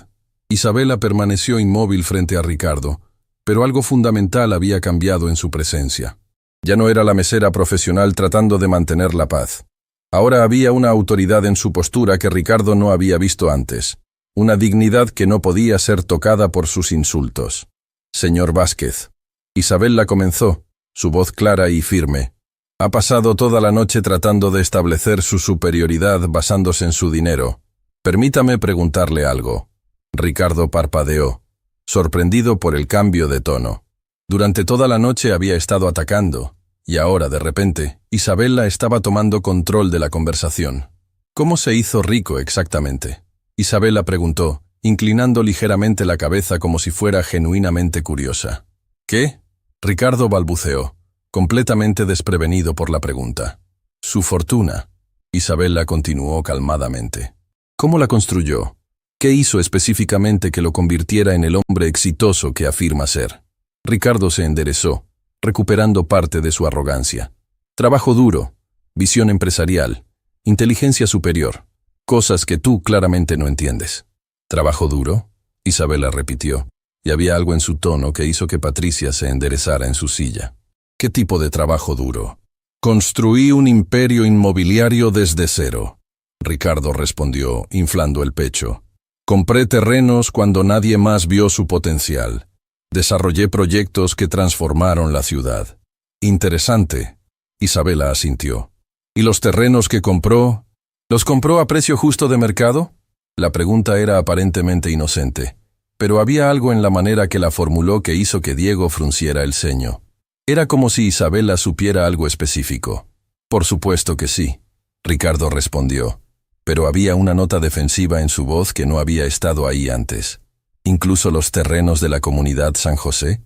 Isabela permaneció inmóvil frente a Ricardo, pero algo fundamental había cambiado en su presencia. Ya no era la mesera profesional tratando de mantener la paz. Ahora había una autoridad en su postura que Ricardo no había visto antes, una dignidad que no podía ser tocada por sus insultos. «Señor Vázquez», Isabela comenzó, su voz clara y firme. «Ha pasado toda la noche tratando de establecer su superioridad basándose en su dinero. Permítame preguntarle algo». Ricardo parpadeó, sorprendido por el cambio de tono. Durante toda la noche había estado atacando, y ahora, de repente, Isabela estaba tomando control de la conversación. «¿Cómo se hizo rico exactamente?», Isabela preguntó, inclinando ligeramente la cabeza como si fuera genuinamente curiosa. «¿Qué?», Ricardo balbuceó, completamente desprevenido por la pregunta. «Su fortuna», Isabela continuó calmadamente. «¿Cómo la construyó? ¿Qué hizo específicamente que lo convirtiera en el hombre exitoso que afirma ser?». Ricardo se enderezó, recuperando parte de su arrogancia. «Trabajo duro, visión empresarial, inteligencia superior, cosas que tú claramente no entiendes». «¿Trabajo duro?», Isabela repitió, y había algo en su tono que hizo que Patricia se enderezara en su silla. «¿Qué tipo de trabajo duro?». «Construí un imperio inmobiliario desde cero», Ricardo respondió, inflando el pecho. «Compré terrenos cuando nadie más vio su potencial. Desarrollé proyectos que transformaron la ciudad». «Interesante», Isabela asintió. «¿Y los terrenos que compró? ¿Los compró a precio justo de mercado?». La pregunta era aparentemente inocente, pero había algo en la manera que la formuló que hizo que Diego frunciera el ceño. Era como si Isabela supiera algo específico. «Por supuesto que sí», Ricardo respondió, pero había una nota defensiva en su voz que no había estado ahí antes. «¿Incluso los terrenos de la comunidad San José?»,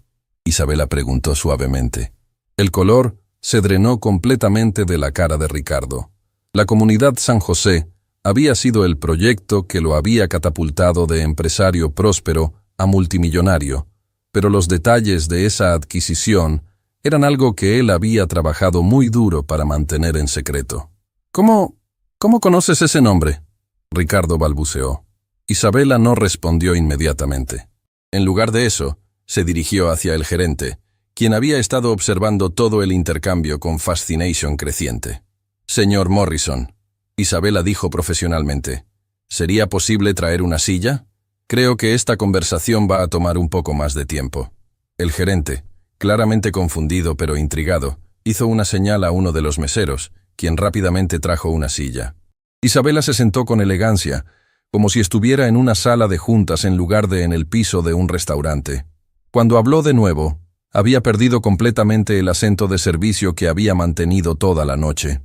Isabela preguntó suavemente. El color se drenó completamente de la cara de Ricardo. La comunidad San José había sido el proyecto que lo había catapultado de empresario próspero a multimillonario, pero los detalles de esa adquisición eran algo que él había trabajado muy duro para mantener en secreto. ¿Cómo conoces ese nombre?», Ricardo balbuceó. Isabela no respondió inmediatamente. En lugar de eso, se dirigió hacia el gerente, quien había estado observando todo el intercambio con fascinación creciente. «Señor Morrison», Isabela dijo profesionalmente, «¿sería posible traer una silla? Creo que esta conversación va a tomar un poco más de tiempo». El gerente, claramente confundido pero intrigado, hizo una señal a uno de los meseros, quien rápidamente trajo una silla. Isabela se sentó con elegancia, como si estuviera en una sala de juntas en lugar de en el piso de un restaurante. Cuando habló de nuevo, había perdido completamente el acento de servicio que había mantenido toda la noche.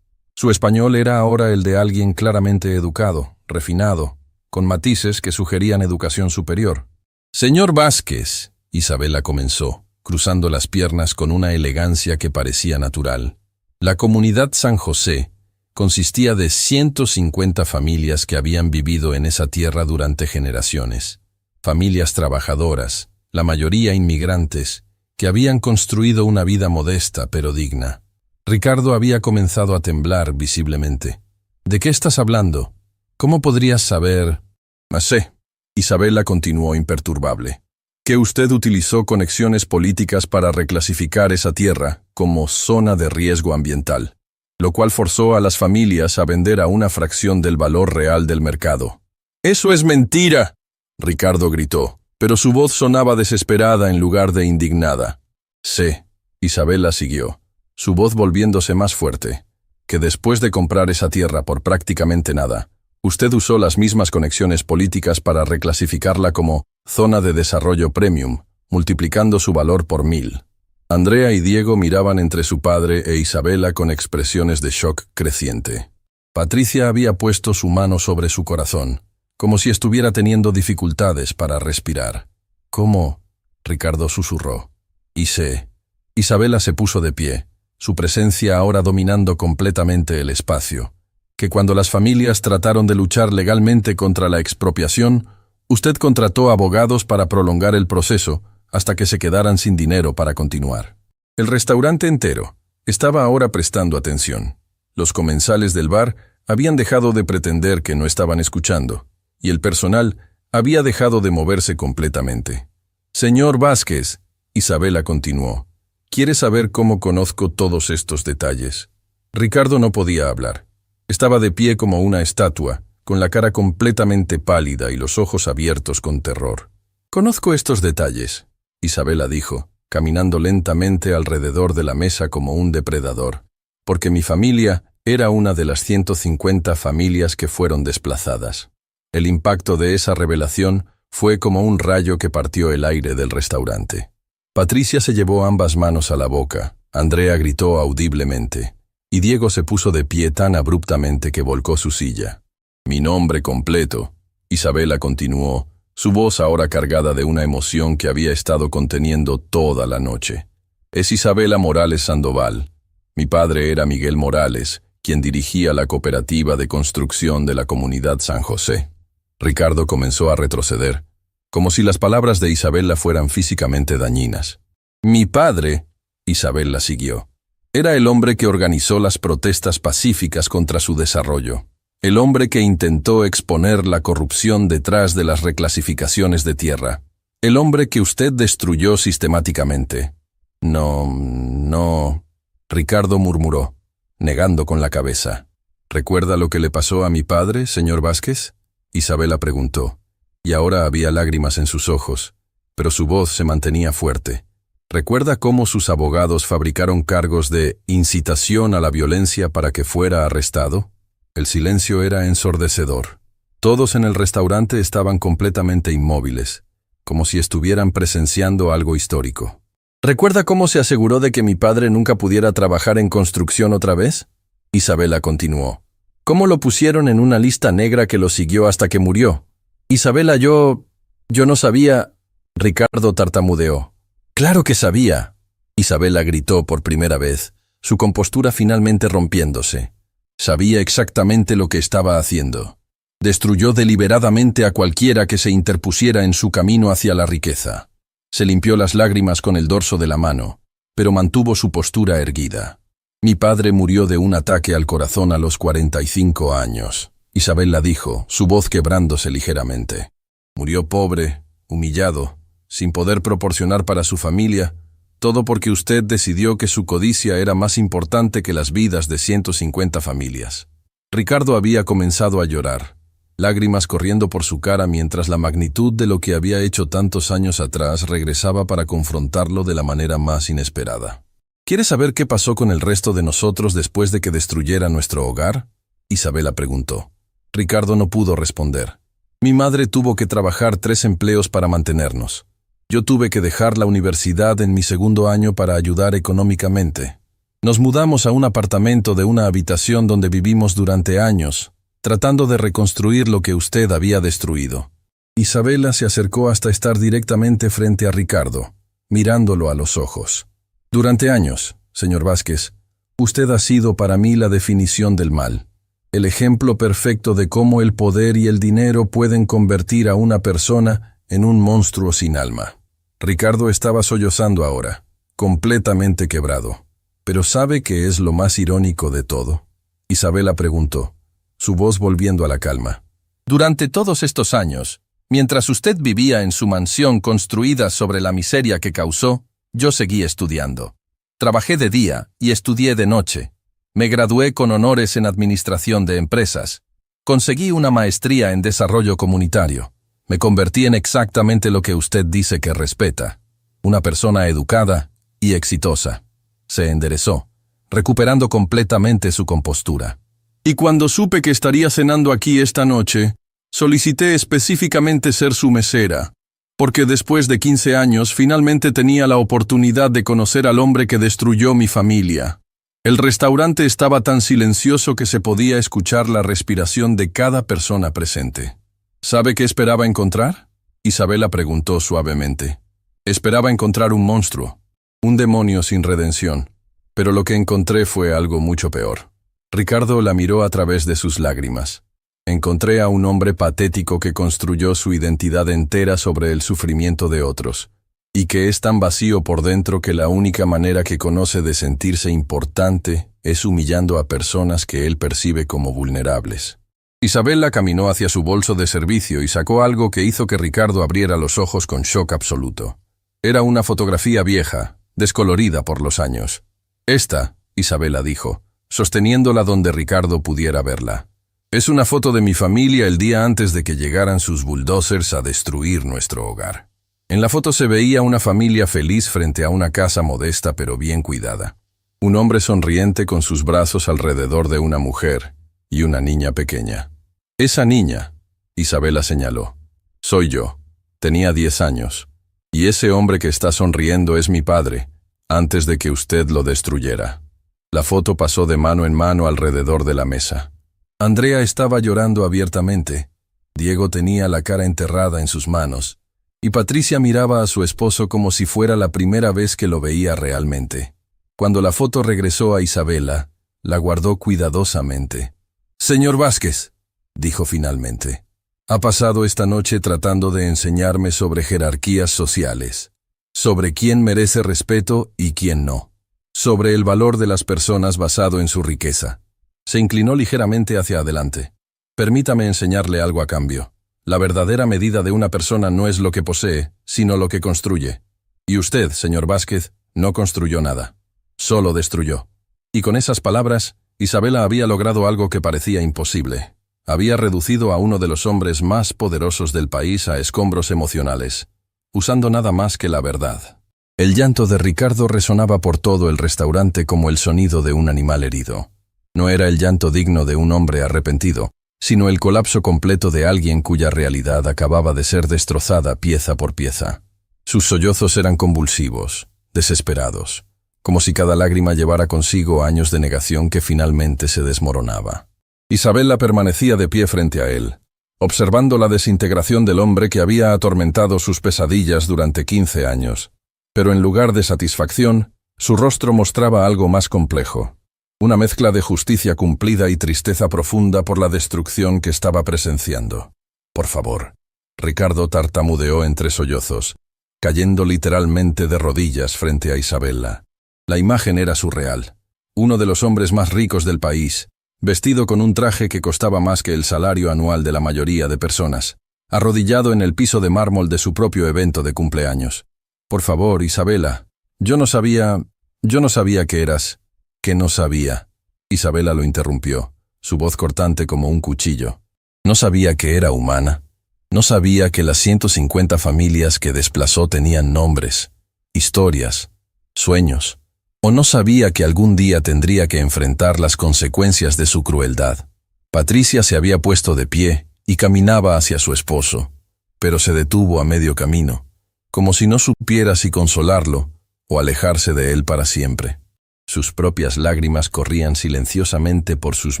Su español era ahora el de alguien claramente educado, refinado, con matices que sugerían educación superior. «Señor Vázquez», Isabela comenzó, cruzando las piernas con una elegancia que parecía natural. La comunidad San José consistía de 150 familias que habían vivido en esa tierra durante generaciones. Familias trabajadoras, la mayoría inmigrantes, que habían construido una vida modesta pero digna. Ricardo había comenzado a temblar visiblemente. «¿De qué estás hablando? ¿Cómo podrías saber?» «No sé», Isabela continuó imperturbable, «que usted utilizó conexiones políticas para reclasificar esa tierra como zona de riesgo ambiental, lo cual forzó a las familias a vender a una fracción del valor real del mercado». «¡Eso es mentira!», Ricardo gritó, pero su voz sonaba desesperada en lugar de indignada. «Sé», Isabela siguió, su voz volviéndose más fuerte, «que después de comprar esa tierra por prácticamente nada, usted usó las mismas conexiones políticas para reclasificarla como zona de desarrollo premium, multiplicando su valor por 1000. Andrea y Diego miraban entre su padre e Isabela con expresiones de shock creciente. Patricia había puesto su mano sobre su corazón, como si estuviera teniendo dificultades para respirar. «¿Cómo?», Ricardo susurró. «Y sé». Isabela se puso de pie, su presencia ahora dominando completamente el espacio. «Que cuando las familias trataron de luchar legalmente contra la expropiación, usted contrató abogados para prolongar el proceso hasta que se quedaran sin dinero para continuar». El restaurante entero estaba ahora prestando atención. Los comensales del bar habían dejado de pretender que no estaban escuchando, y el personal había dejado de moverse completamente. Señor Vázquez, Isabela continuó, ¿quiere saber cómo conozco todos estos detalles? Ricardo no podía hablar. Estaba de pie como una estatua, con la cara completamente pálida y los ojos abiertos con terror. Conozco estos detalles, Isabela dijo, caminando lentamente alrededor de la mesa como un depredador, porque mi familia era una de las 150 familias que fueron desplazadas. El impacto de esa revelación fue como un rayo que partió el aire del restaurante. Patricia se llevó ambas manos a la boca, Andrea gritó audiblemente, y Diego se puso de pie tan abruptamente que volcó su silla. Mi nombre completo, Isabela continuó, su voz ahora cargada de una emoción que había estado conteniendo toda la noche. Es Isabela Morales Sandoval. Mi padre era Miguel Morales, quien dirigía la cooperativa de construcción de la comunidad San José. Ricardo comenzó a retroceder, como si las palabras de Isabela fueran físicamente dañinas. Mi padre, Isabela siguió, era el hombre que organizó las protestas pacíficas contra su desarrollo. El hombre que intentó exponer la corrupción detrás de las reclasificaciones de tierra. El hombre que usted destruyó sistemáticamente. No, Ricardo murmuró, negando con la cabeza. ¿Recuerda lo que le pasó a mi padre, señor Vázquez? Isabela preguntó, y ahora había lágrimas en sus ojos, pero su voz se mantenía fuerte. ¿Recuerda cómo sus abogados fabricaron cargos de incitación a la violencia para que fuera arrestado? El silencio era ensordecedor. Todos en el restaurante estaban completamente inmóviles, como si estuvieran presenciando algo histórico. ¿Recuerda cómo se aseguró de que mi padre nunca pudiera trabajar en construcción otra vez? Isabela continuó. ¿Cómo lo pusieron en una lista negra que lo siguió hasta que murió? Isabela, yo no sabía. Ricardo tartamudeó. ¡Claro que sabía! Isabela gritó por primera vez, su compostura finalmente rompiéndose. Sabía exactamente lo que estaba haciendo. Destruyó deliberadamente a cualquiera que se interpusiera en su camino hacia la riqueza. Se limpió las lágrimas con el dorso de la mano, pero mantuvo su postura erguida. Mi padre murió de un ataque al corazón a los 45 años, Isabela dijo, su voz quebrándose ligeramente. Murió pobre, humillado, sin poder proporcionar para su familia, todo porque usted decidió que su codicia era más importante que las vidas de 150 familias. Ricardo había comenzado a llorar, lágrimas corriendo por su cara mientras la magnitud de lo que había hecho tantos años atrás regresaba para confrontarlo de la manera más inesperada. ¿Quiere saber qué pasó con el resto de nosotros después de que destruyera nuestro hogar? Isabela preguntó. Ricardo no pudo responder. Mi madre tuvo que trabajar 3 empleos para mantenernos. Yo tuve que dejar la universidad en mi segundo año para ayudar económicamente. Nos mudamos a un apartamento de una habitación donde vivimos durante años, tratando de reconstruir lo que usted había destruido. Isabela se acercó hasta estar directamente frente a Ricardo, mirándolo a los ojos. Durante años, señor Vázquez, usted ha sido para mí la definición del mal, el ejemplo perfecto de cómo el poder y el dinero pueden convertir a una persona en un monstruo sin alma. Ricardo estaba sollozando ahora, completamente quebrado. ¿Pero sabe qué es lo más irónico de todo? Isabela preguntó, su voz volviendo a la calma. Durante todos estos años, mientras usted vivía en su mansión construida sobre la miseria que causó, yo seguí estudiando. Trabajé de día y estudié de noche. Me gradué con honores en administración de empresas. Conseguí una maestría en desarrollo comunitario. Me convertí en exactamente lo que usted dice que respeta, una persona educada y exitosa. Se enderezó, recuperando completamente su compostura. Y cuando supe que estaría cenando aquí esta noche, solicité específicamente ser su mesera, porque después de 15 años finalmente tenía la oportunidad de conocer al hombre que destruyó mi familia. El restaurante estaba tan silencioso que se podía escuchar la respiración de cada persona presente. ¿Sabe qué esperaba encontrar? Isabela preguntó suavemente. Esperaba encontrar un monstruo, un demonio sin redención, pero lo que encontré fue algo mucho peor. Ricardo la miró a través de sus lágrimas. Encontré a un hombre patético que construyó su identidad entera sobre el sufrimiento de otros, y que es tan vacío por dentro que la única manera que conoce de sentirse importante es humillando a personas que él percibe como vulnerables. Isabela caminó hacia su bolso de servicio y sacó algo que hizo que Ricardo abriera los ojos con shock absoluto. Era una fotografía vieja, descolorida por los años. «Esta», Isabela dijo, sosteniéndola donde Ricardo pudiera verla. «Es una foto de mi familia el día antes de que llegaran sus bulldozers a destruir nuestro hogar». En la foto se veía una familia feliz frente a una casa modesta pero bien cuidada. Un hombre sonriente con sus brazos alrededor de una mujer y una niña pequeña. «Esa niña», Isabela señaló, «soy yo. Tenía 10 años. Y ese hombre que está sonriendo es mi padre, antes de que usted lo destruyera». La foto pasó de mano en mano alrededor de la mesa. Andrea estaba llorando abiertamente. Diego tenía la cara enterrada en sus manos. Y Patricia miraba a su esposo como si fuera la primera vez que lo veía realmente. Cuando la foto regresó a Isabela, la guardó cuidadosamente. «Señor Vázquez», dijo finalmente, «ha pasado esta noche tratando de enseñarme sobre jerarquías sociales, sobre quién merece respeto y quién no, sobre el valor de las personas basado en su riqueza». Se inclinó ligeramente hacia adelante. «Permítame enseñarle algo a cambio. La verdadera medida de una persona no es lo que posee, sino lo que construye. Y usted, señor Vázquez, no construyó nada. Solo destruyó». Y con esas palabras, Isabela había logrado algo que parecía imposible. Había reducido a uno de los hombres más poderosos del país a escombros emocionales, usando nada más que la verdad. El llanto de Ricardo resonaba por todo el restaurante como el sonido de un animal herido. No era el llanto digno de un hombre arrepentido, sino el colapso completo de alguien cuya realidad acababa de ser destrozada pieza por pieza. Sus sollozos eran convulsivos, desesperados, como si cada lágrima llevara consigo años de negación que finalmente se desmoronaba. Isabela permanecía de pie frente a él, observando la desintegración del hombre que había atormentado sus pesadillas durante 15 años. Pero en lugar de satisfacción, su rostro mostraba algo más complejo. Una mezcla de justicia cumplida y tristeza profunda por la destrucción que estaba presenciando. «Por favor», Ricardo tartamudeó entre sollozos, cayendo literalmente de rodillas frente a Isabela. La imagen era surreal. Uno de los hombres más ricos del país, vestido con un traje que costaba más que el salario anual de la mayoría de personas, arrodillado en el piso de mármol de su propio evento de cumpleaños. «Por favor, Isabela, yo no sabía que eras...» «¿Qué no sabía?», Isabela lo interrumpió, su voz cortante como un cuchillo. «No sabía que era humana. No sabía que las 150 familias que desplazó tenían nombres, historias, sueños. O no sabía que algún día tendría que enfrentar las consecuencias de su crueldad». Patricia se había puesto de pie y caminaba hacia su esposo, pero se detuvo a medio camino, como si no supiera si consolarlo o alejarse de él para siempre. Sus propias lágrimas corrían silenciosamente por sus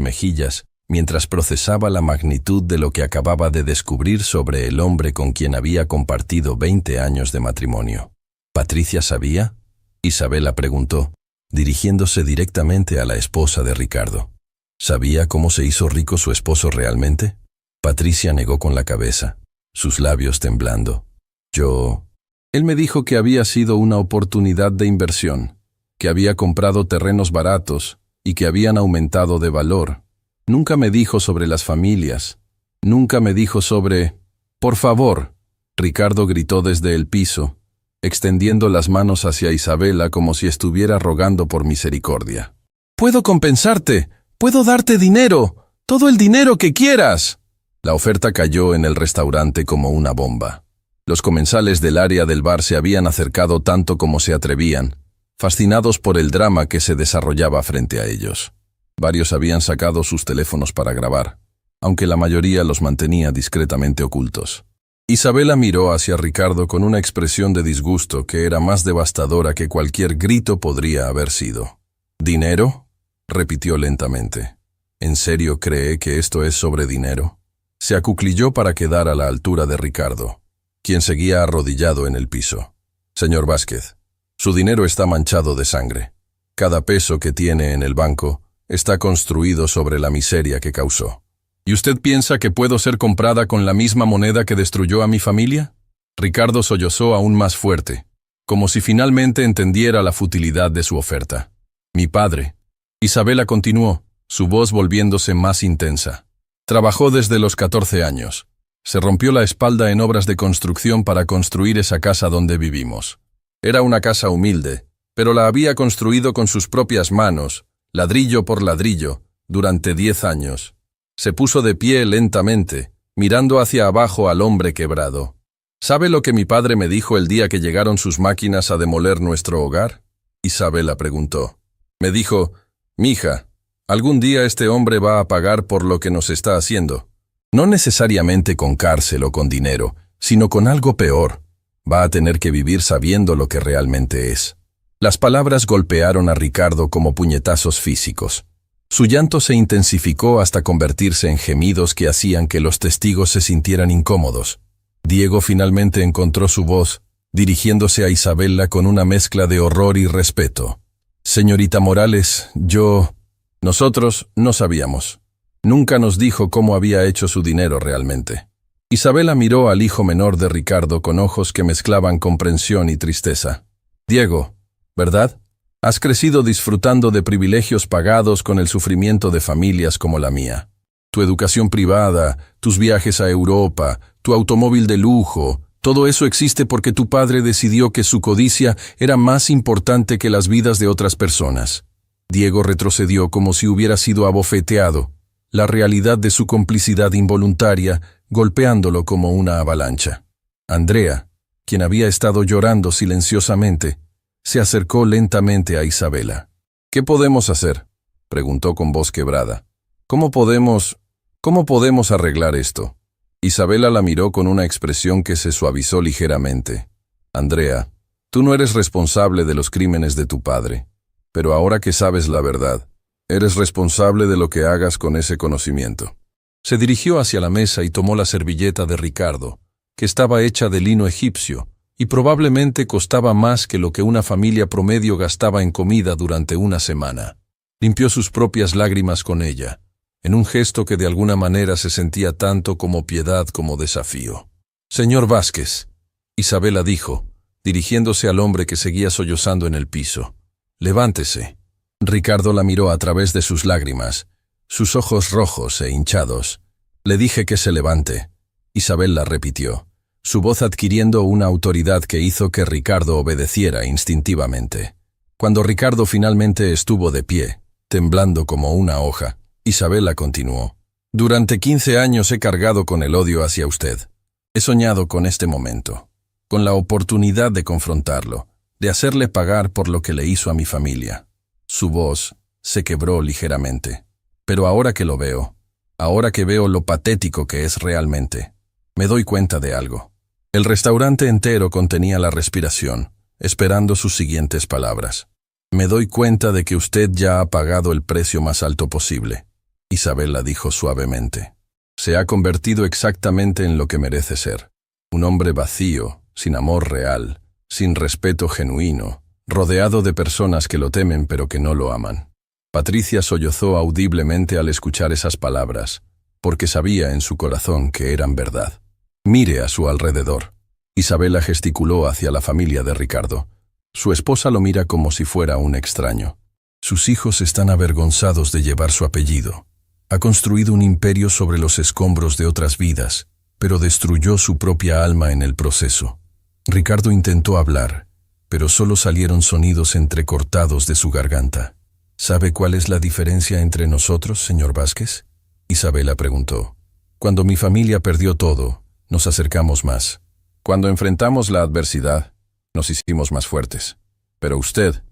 mejillas mientras procesaba la magnitud de lo que acababa de descubrir sobre el hombre con quien había compartido 20 años de matrimonio. «¿Patricia sabía?», Isabela preguntó, dirigiéndose directamente a la esposa de Ricardo. ¿Sabía cómo se hizo rico su esposo realmente? Patricia negó con la cabeza, sus labios temblando. Él me dijo que había sido una oportunidad de inversión, que había comprado terrenos baratos y que habían aumentado de valor. Nunca me dijo sobre las familias. Nunca me dijo sobre... «Por favor», Ricardo gritó desde el piso, extendiendo las manos hacia Isabela como si estuviera rogando por misericordia. «Puedo compensarte, puedo darte dinero, todo el dinero que quieras». La oferta cayó en el restaurante como una bomba. Los comensales del área del bar se habían acercado tanto como se atrevían, fascinados por el drama que se desarrollaba frente a ellos. Varios habían sacado sus teléfonos para grabar, aunque la mayoría los mantenía discretamente ocultos. Isabela miró hacia Ricardo con una expresión de disgusto que era más devastadora que cualquier grito podría haber sido. «¿Dinero?», repitió lentamente. «¿En serio cree que esto es sobre dinero?». Se acuclilló para quedar a la altura de Ricardo, quien seguía arrodillado en el piso. «Señor Vázquez, su dinero está manchado de sangre. Cada peso que tiene en el banco está construido sobre la miseria que causó. ¿Y usted piensa que puedo ser comprada con la misma moneda que destruyó a mi familia?». Ricardo sollozó aún más fuerte, como si finalmente entendiera la futilidad de su oferta. Mi padre. Isabela continuó, su voz volviéndose más intensa. Trabajó desde los 14 años. Se rompió la espalda en obras de construcción para construir esa casa donde vivimos. Era una casa humilde, pero la había construido con sus propias manos, ladrillo por ladrillo, durante 10 años. Se puso de pie lentamente, mirando hacia abajo al hombre quebrado. ¿Sabe lo que mi padre me dijo el día que llegaron sus máquinas a demoler nuestro hogar? Isabela preguntó. Me dijo, «Mija, algún día este hombre va a pagar por lo que nos está haciendo. No necesariamente con cárcel o con dinero, sino con algo peor. Va a tener que vivir sabiendo lo que realmente es». Las palabras golpearon a Ricardo como puñetazos físicos. Su llanto se intensificó hasta convertirse en gemidos que hacían que los testigos se sintieran incómodos. Diego finalmente encontró su voz, dirigiéndose a Isabela con una mezcla de horror y respeto. «Señorita Morales, nosotros no sabíamos. Nunca nos dijo cómo había hecho su dinero realmente». Isabela miró al hijo menor de Ricardo con ojos que mezclaban comprensión y tristeza. «Diego, ¿verdad? Has crecido disfrutando de privilegios pagados con el sufrimiento de familias como la mía. Tu educación privada, tus viajes a Europa, tu automóvil de lujo, todo eso existe porque tu padre decidió que su codicia era más importante que las vidas de otras personas». Diego retrocedió como si hubiera sido abofeteado, la realidad de su complicidad involuntaria golpeándolo como una avalancha. Andrea, quien había estado llorando silenciosamente, se acercó lentamente a Isabela. «¿Qué podemos hacer?», preguntó con voz quebrada. ¿Cómo podemos arreglar esto?» Isabela la miró con una expresión que se suavizó ligeramente. «Andrea, tú no eres responsable de los crímenes de tu padre, pero ahora que sabes la verdad, eres responsable de lo que hagas con ese conocimiento». Se dirigió hacia la mesa y tomó la servilleta de Ricardo, que estaba hecha de lino egipcio, y probablemente costaba más que lo que una familia promedio gastaba en comida durante una semana. Limpió sus propias lágrimas con ella, en un gesto que de alguna manera se sentía tanto como piedad como desafío. «Señor Vázquez», Isabela dijo, dirigiéndose al hombre que seguía sollozando en el piso, «levántese». Ricardo la miró a través de sus lágrimas, sus ojos rojos e hinchados. «Le dije que se levante», Isabela repitió, su voz adquiriendo una autoridad que hizo que Ricardo obedeciera instintivamente. Cuando Ricardo finalmente estuvo de pie, temblando como una hoja, Isabela continuó. «Durante 15 años he cargado con el odio hacia usted. He soñado con este momento, con la oportunidad de confrontarlo, de hacerle pagar por lo que le hizo a mi familia». Su voz se quebró ligeramente. «Pero ahora que lo veo, ahora que veo lo patético que es realmente, me doy cuenta de algo». El restaurante entero contenía la respiración, esperando sus siguientes palabras. «Me doy cuenta de que usted ya ha pagado el precio más alto posible», Isabela dijo suavemente. «Se ha convertido exactamente en lo que merece ser. Un hombre vacío, sin amor real, sin respeto genuino, rodeado de personas que lo temen pero que no lo aman». Patricia sollozó audiblemente al escuchar esas palabras, porque sabía en su corazón que eran verdad. «Mire a su alrededor». Isabela gesticuló hacia la familia de Ricardo. Su esposa lo mira como si fuera un extraño. «Sus hijos están avergonzados de llevar su apellido. Ha construido un imperio sobre los escombros de otras vidas, pero destruyó su propia alma en el proceso». Ricardo intentó hablar, pero solo salieron sonidos entrecortados de su garganta. «¿Sabe cuál es la diferencia entre nosotros, señor Vázquez?», Isabela preguntó. «Cuando mi familia perdió todo, nos acercamos más. Cuando enfrentamos la adversidad, nos hicimos más fuertes. Pero usted,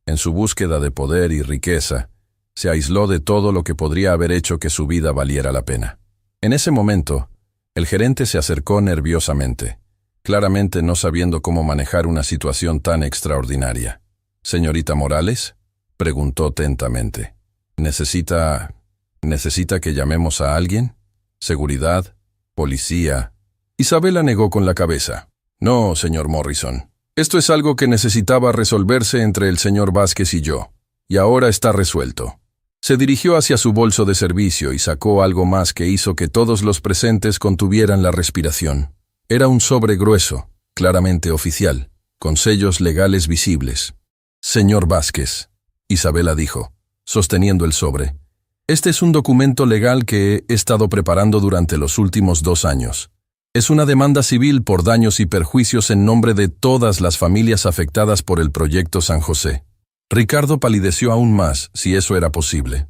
en su búsqueda de poder y riqueza, se aisló de todo lo que podría haber hecho que su vida valiera la pena». En ese momento, el gerente se acercó nerviosamente, claramente no sabiendo cómo manejar una situación tan extraordinaria. «Señorita Morales», preguntó atentamente. ¿Necesita que llamemos a alguien? ¿Seguridad? ¿Policía?» Isabela negó con la cabeza. «No, señor Morrison. Esto es algo que necesitaba resolverse entre el señor Vázquez y yo, y ahora está resuelto». Se dirigió hacia su bolso de servicio y sacó algo más que hizo que todos los presentes contuvieran la respiración. Era un sobre grueso, claramente oficial, con sellos legales visibles. Señor Vázquez, Isabela dijo, sosteniendo el sobre. Este es un documento legal que he estado preparando durante los últimos 2 años. Es una demanda civil por daños y perjuicios en nombre de todas las familias afectadas por el proyecto San José. Ricardo palideció aún más, si eso era posible.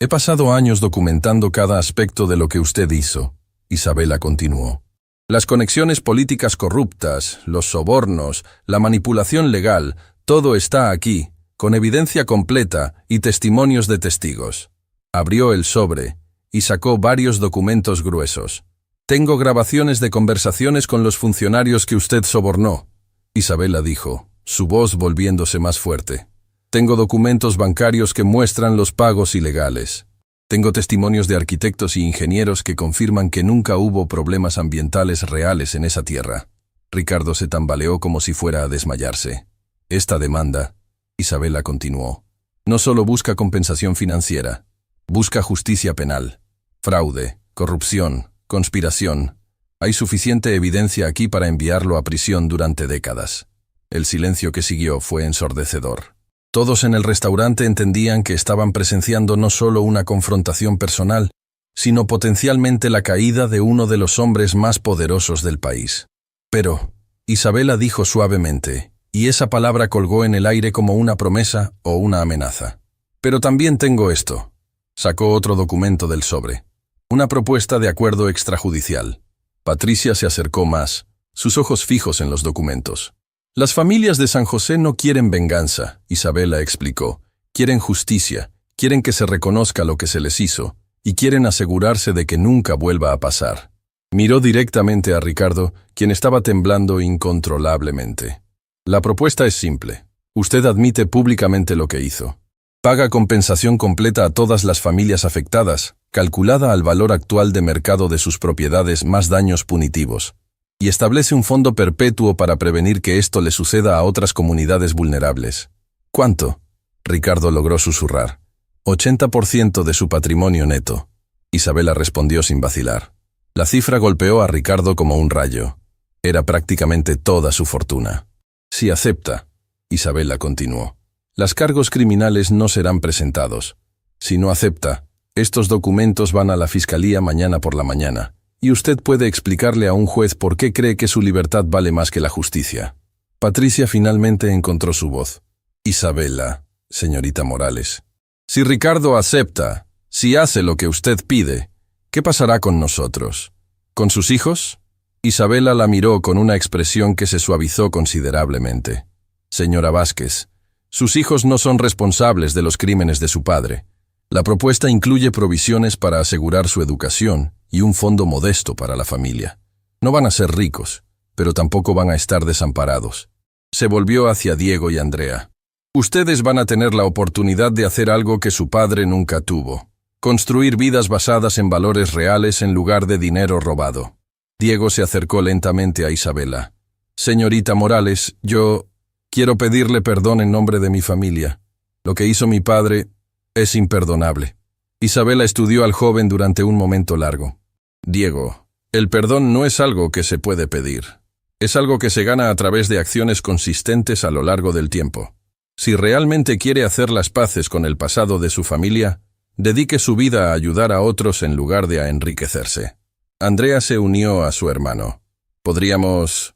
He pasado años documentando cada aspecto de lo que usted hizo, Isabela continuó. Las conexiones políticas corruptas, los sobornos, la manipulación legal, todo está aquí, con evidencia completa y testimonios de testigos. Abrió el sobre y sacó varios documentos gruesos. Tengo grabaciones de conversaciones con los funcionarios que usted sobornó, Isabela dijo, su voz volviéndose más fuerte. Tengo documentos bancarios que muestran los pagos ilegales. Tengo testimonios de arquitectos y ingenieros que confirman que nunca hubo problemas ambientales reales en esa tierra. Ricardo se tambaleó como si fuera a desmayarse. Esta demanda, Isabela continuó, no solo busca compensación financiera, busca justicia penal, fraude, corrupción, conspiración. Hay suficiente evidencia aquí para enviarlo a prisión durante décadas. El silencio que siguió fue ensordecedor. Todos en el restaurante entendían que estaban presenciando no solo una confrontación personal, sino potencialmente la caída de uno de los hombres más poderosos del país. Pero, Isabela dijo suavemente, y esa palabra colgó en el aire como una promesa o una amenaza. Pero también tengo esto. Sacó otro documento del sobre. Una propuesta de acuerdo extrajudicial. Patricia se acercó más, sus ojos fijos en los documentos. Las familias de San José no quieren venganza, Isabela explicó. Quieren justicia, quieren que se reconozca lo que se les hizo, y quieren asegurarse de que nunca vuelva a pasar. Miró directamente a Ricardo, quien estaba temblando incontrolablemente. La propuesta es simple. Usted admite públicamente lo que hizo. Paga compensación completa a todas las familias afectadas, calculada al valor actual de mercado de sus propiedades más daños punitivos, y establece un fondo perpetuo para prevenir que esto le suceda a otras comunidades vulnerables. ¿Cuánto? Ricardo logró susurrar. 80% de su patrimonio neto. Isabela respondió sin vacilar. La cifra golpeó a Ricardo como un rayo. Era prácticamente toda su fortuna. Si acepta, Isabela continuó, las cargos criminales no serán presentados. Si no acepta, estos documentos van a la fiscalía mañana por la mañana, y usted puede explicarle a un juez por qué cree que su libertad vale más que la justicia. Patricia finalmente encontró su voz. Isabela, señorita Morales. Si Ricardo acepta, si hace lo que usted pide, ¿qué pasará con nosotros? ¿Con sus hijos? Isabela la miró con una expresión que se suavizó considerablemente. Señora Vázquez, sus hijos no son responsables de los crímenes de su padre. La propuesta incluye provisiones para asegurar su educación y un fondo modesto para la familia. No van a ser ricos, pero tampoco van a estar desamparados. Se volvió hacia Diego y Andrea. Ustedes van a tener la oportunidad de hacer algo que su padre nunca tuvo. Construir vidas basadas en valores reales en lugar de dinero robado. Diego se acercó lentamente a Isabela. Señorita Morales, yo quiero pedirle perdón en nombre de mi familia. Lo que hizo mi padre es imperdonable. Isabela estudió al joven durante un momento largo. Diego, el perdón no es algo que se puede pedir. Es algo que se gana a través de acciones consistentes a lo largo del tiempo. Si realmente quiere hacer las paces con el pasado de su familia, dedique su vida a ayudar a otros en lugar de a enriquecerse. Andrea se unió a su hermano. ¿Podríamos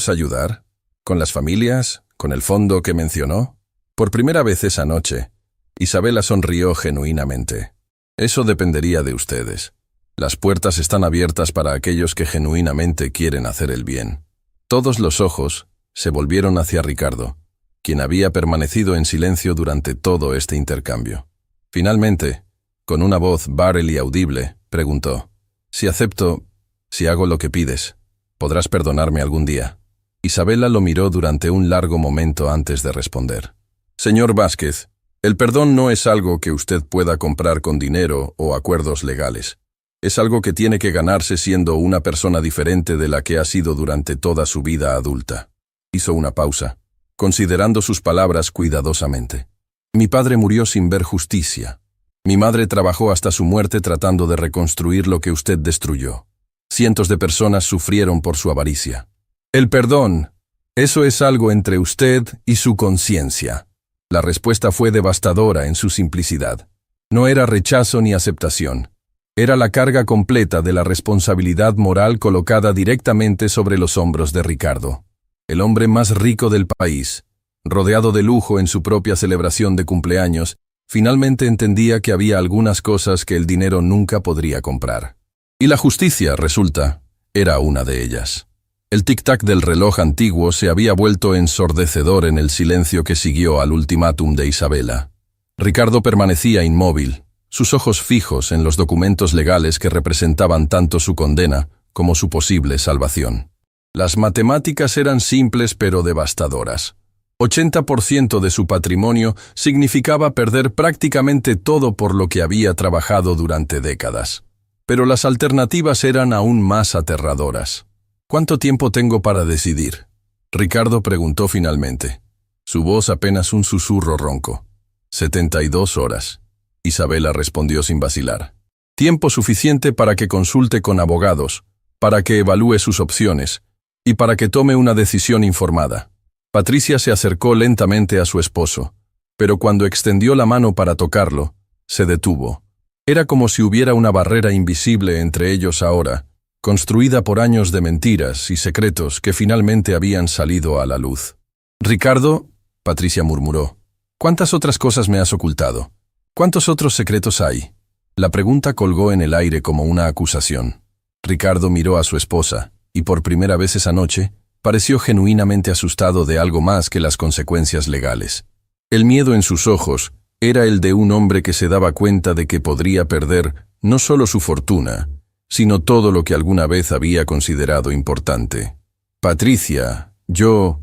ayudar? ¿Con las familias? ¿Con el fondo que mencionó? Por primera vez esa noche, Isabela sonrió genuinamente. Eso dependería de ustedes. Las puertas están abiertas para aquellos que genuinamente quieren hacer el bien. Todos los ojos se volvieron hacia Ricardo, quien había permanecido en silencio durante todo este intercambio. Finalmente, con una voz barril y audible, preguntó: «Si acepto, si hago lo que pides, ¿podrás perdonarme algún día?» Isabela lo miró durante un largo momento antes de responder. «Señor Vázquez, el perdón no es algo que usted pueda comprar con dinero o acuerdos legales. Es algo que tiene que ganarse siendo una persona diferente de la que ha sido durante toda su vida adulta». Hizo una pausa, considerando sus palabras cuidadosamente. «Mi padre murió sin ver justicia. Mi madre trabajó hasta su muerte tratando de reconstruir lo que usted destruyó. Cientos de personas sufrieron por su avaricia. El perdón Eso es algo entre usted y su conciencia. La respuesta fue devastadora en su simplicidad. No era rechazo ni aceptación. Era la carga completa de la responsabilidad moral colocada directamente sobre los hombros de Ricardo, el hombre más rico del país. Rodeado de lujo en su propia celebración de cumpleaños, finalmente entendía que había algunas cosas que el dinero nunca podría comprar. Y la justicia, resulta, era una de ellas. El tic-tac del reloj antiguo se había vuelto ensordecedor en el silencio que siguió al ultimátum de Isabela. Ricardo permanecía inmóvil, sus ojos fijos en los documentos legales que representaban tanto su condena como su posible salvación. Las matemáticas eran simples pero devastadoras. 80% de su patrimonio significaba perder prácticamente todo por lo que había trabajado durante décadas. Pero las alternativas eran aún más aterradoras. ¿Cuánto tiempo tengo para decidir?, Ricardo preguntó finalmente. Su voz apenas un susurro ronco. 72 horas. Isabela respondió sin vacilar. Tiempo suficiente para que consulte con abogados, para que evalúe sus opciones y para que tome una decisión informada. Patricia se acercó lentamente a su esposo, pero cuando extendió la mano para tocarlo, se detuvo. Era como si hubiera una barrera invisible entre ellos ahora, construida por años de mentiras y secretos que finalmente habían salido a la luz. «Ricardo», Patricia murmuró, «¿cuántas otras cosas me has ocultado? ¿Cuántos otros secretos hay?». La pregunta colgó en el aire como una acusación. Ricardo miró a su esposa, y por primera vez esa noche, pareció genuinamente asustado de algo más que las consecuencias legales. El miedo en sus ojos era el de un hombre que se daba cuenta de que podría perder no solo su fortuna, sino todo lo que alguna vez había considerado importante. «Patricia, yo»,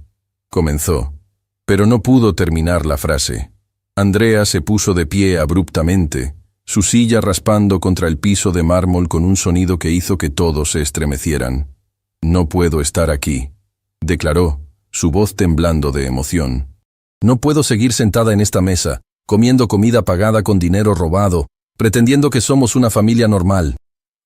comenzó, pero no pudo terminar la frase. Andrea se puso de pie abruptamente, su silla raspando contra el piso de mármol con un sonido que hizo que todos se estremecieran. «No puedo estar aquí», declaró, su voz temblando de emoción. «No puedo seguir sentada en esta mesa, comiendo comida pagada con dinero robado, pretendiendo que somos una familia normal».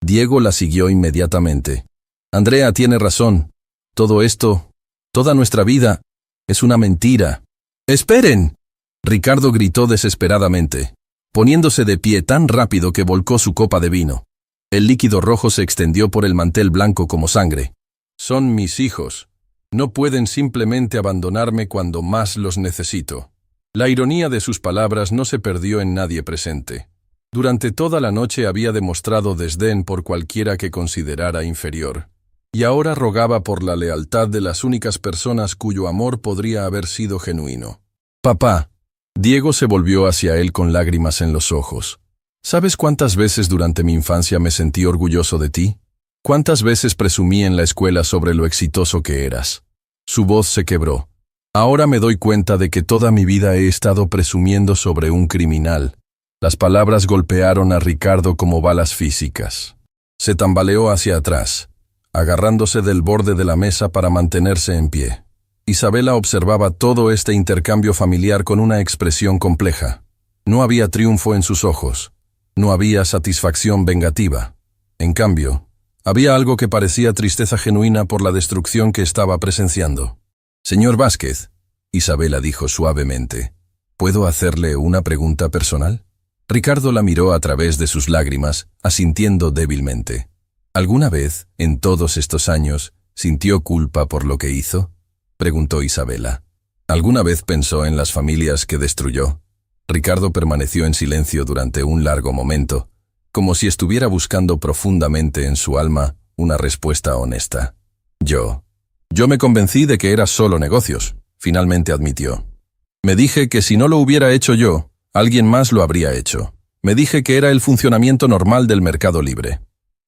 Diego la siguió inmediatamente. «Andrea tiene razón. Todo esto, toda nuestra vida, es una mentira». «¡Esperen!», Ricardo gritó desesperadamente, poniéndose de pie tan rápido que volcó su copa de vino. El líquido rojo se extendió por el mantel blanco como sangre. «Son mis hijos. No pueden simplemente abandonarme cuando más los necesito». La ironía de sus palabras no se perdió en nadie presente. Durante toda la noche había demostrado desdén por cualquiera que considerara inferior, y ahora rogaba por la lealtad de las únicas personas cuyo amor podría haber sido genuino. «Papá», Diego se volvió hacia él con lágrimas en los ojos. «¿Sabes cuántas veces durante mi infancia me sentí orgulloso de ti? ¿Cuántas veces presumí en la escuela sobre lo exitoso que eras?». Su voz se quebró. «Ahora me doy cuenta de que toda mi vida he estado presumiendo sobre un criminal». Las palabras golpearon a Ricardo como balas físicas. Se tambaleó hacia atrás, agarrándose del borde de la mesa para mantenerse en pie. Isabela observaba todo este intercambio familiar con una expresión compleja. No había triunfo en sus ojos, no había satisfacción vengativa. En cambio, había algo que parecía tristeza genuina por la destrucción que estaba presenciando. «Señor Vázquez», Isabela dijo suavemente, «¿puedo hacerle una pregunta personal?». Ricardo la miró a través de sus lágrimas, asintiendo débilmente. «¿Alguna vez, en todos estos años, sintió culpa por lo que hizo?», preguntó Isabela. «¿Alguna vez pensó en las familias que destruyó?». Ricardo permaneció en silencio durante un largo momento, como si estuviera buscando profundamente en su alma una respuesta honesta. Yo me convencí de que era solo negocios», finalmente admitió. «Me dije que si no lo hubiera hecho yo, alguien más lo habría hecho. Me dije que era el funcionamiento normal del mercado libre».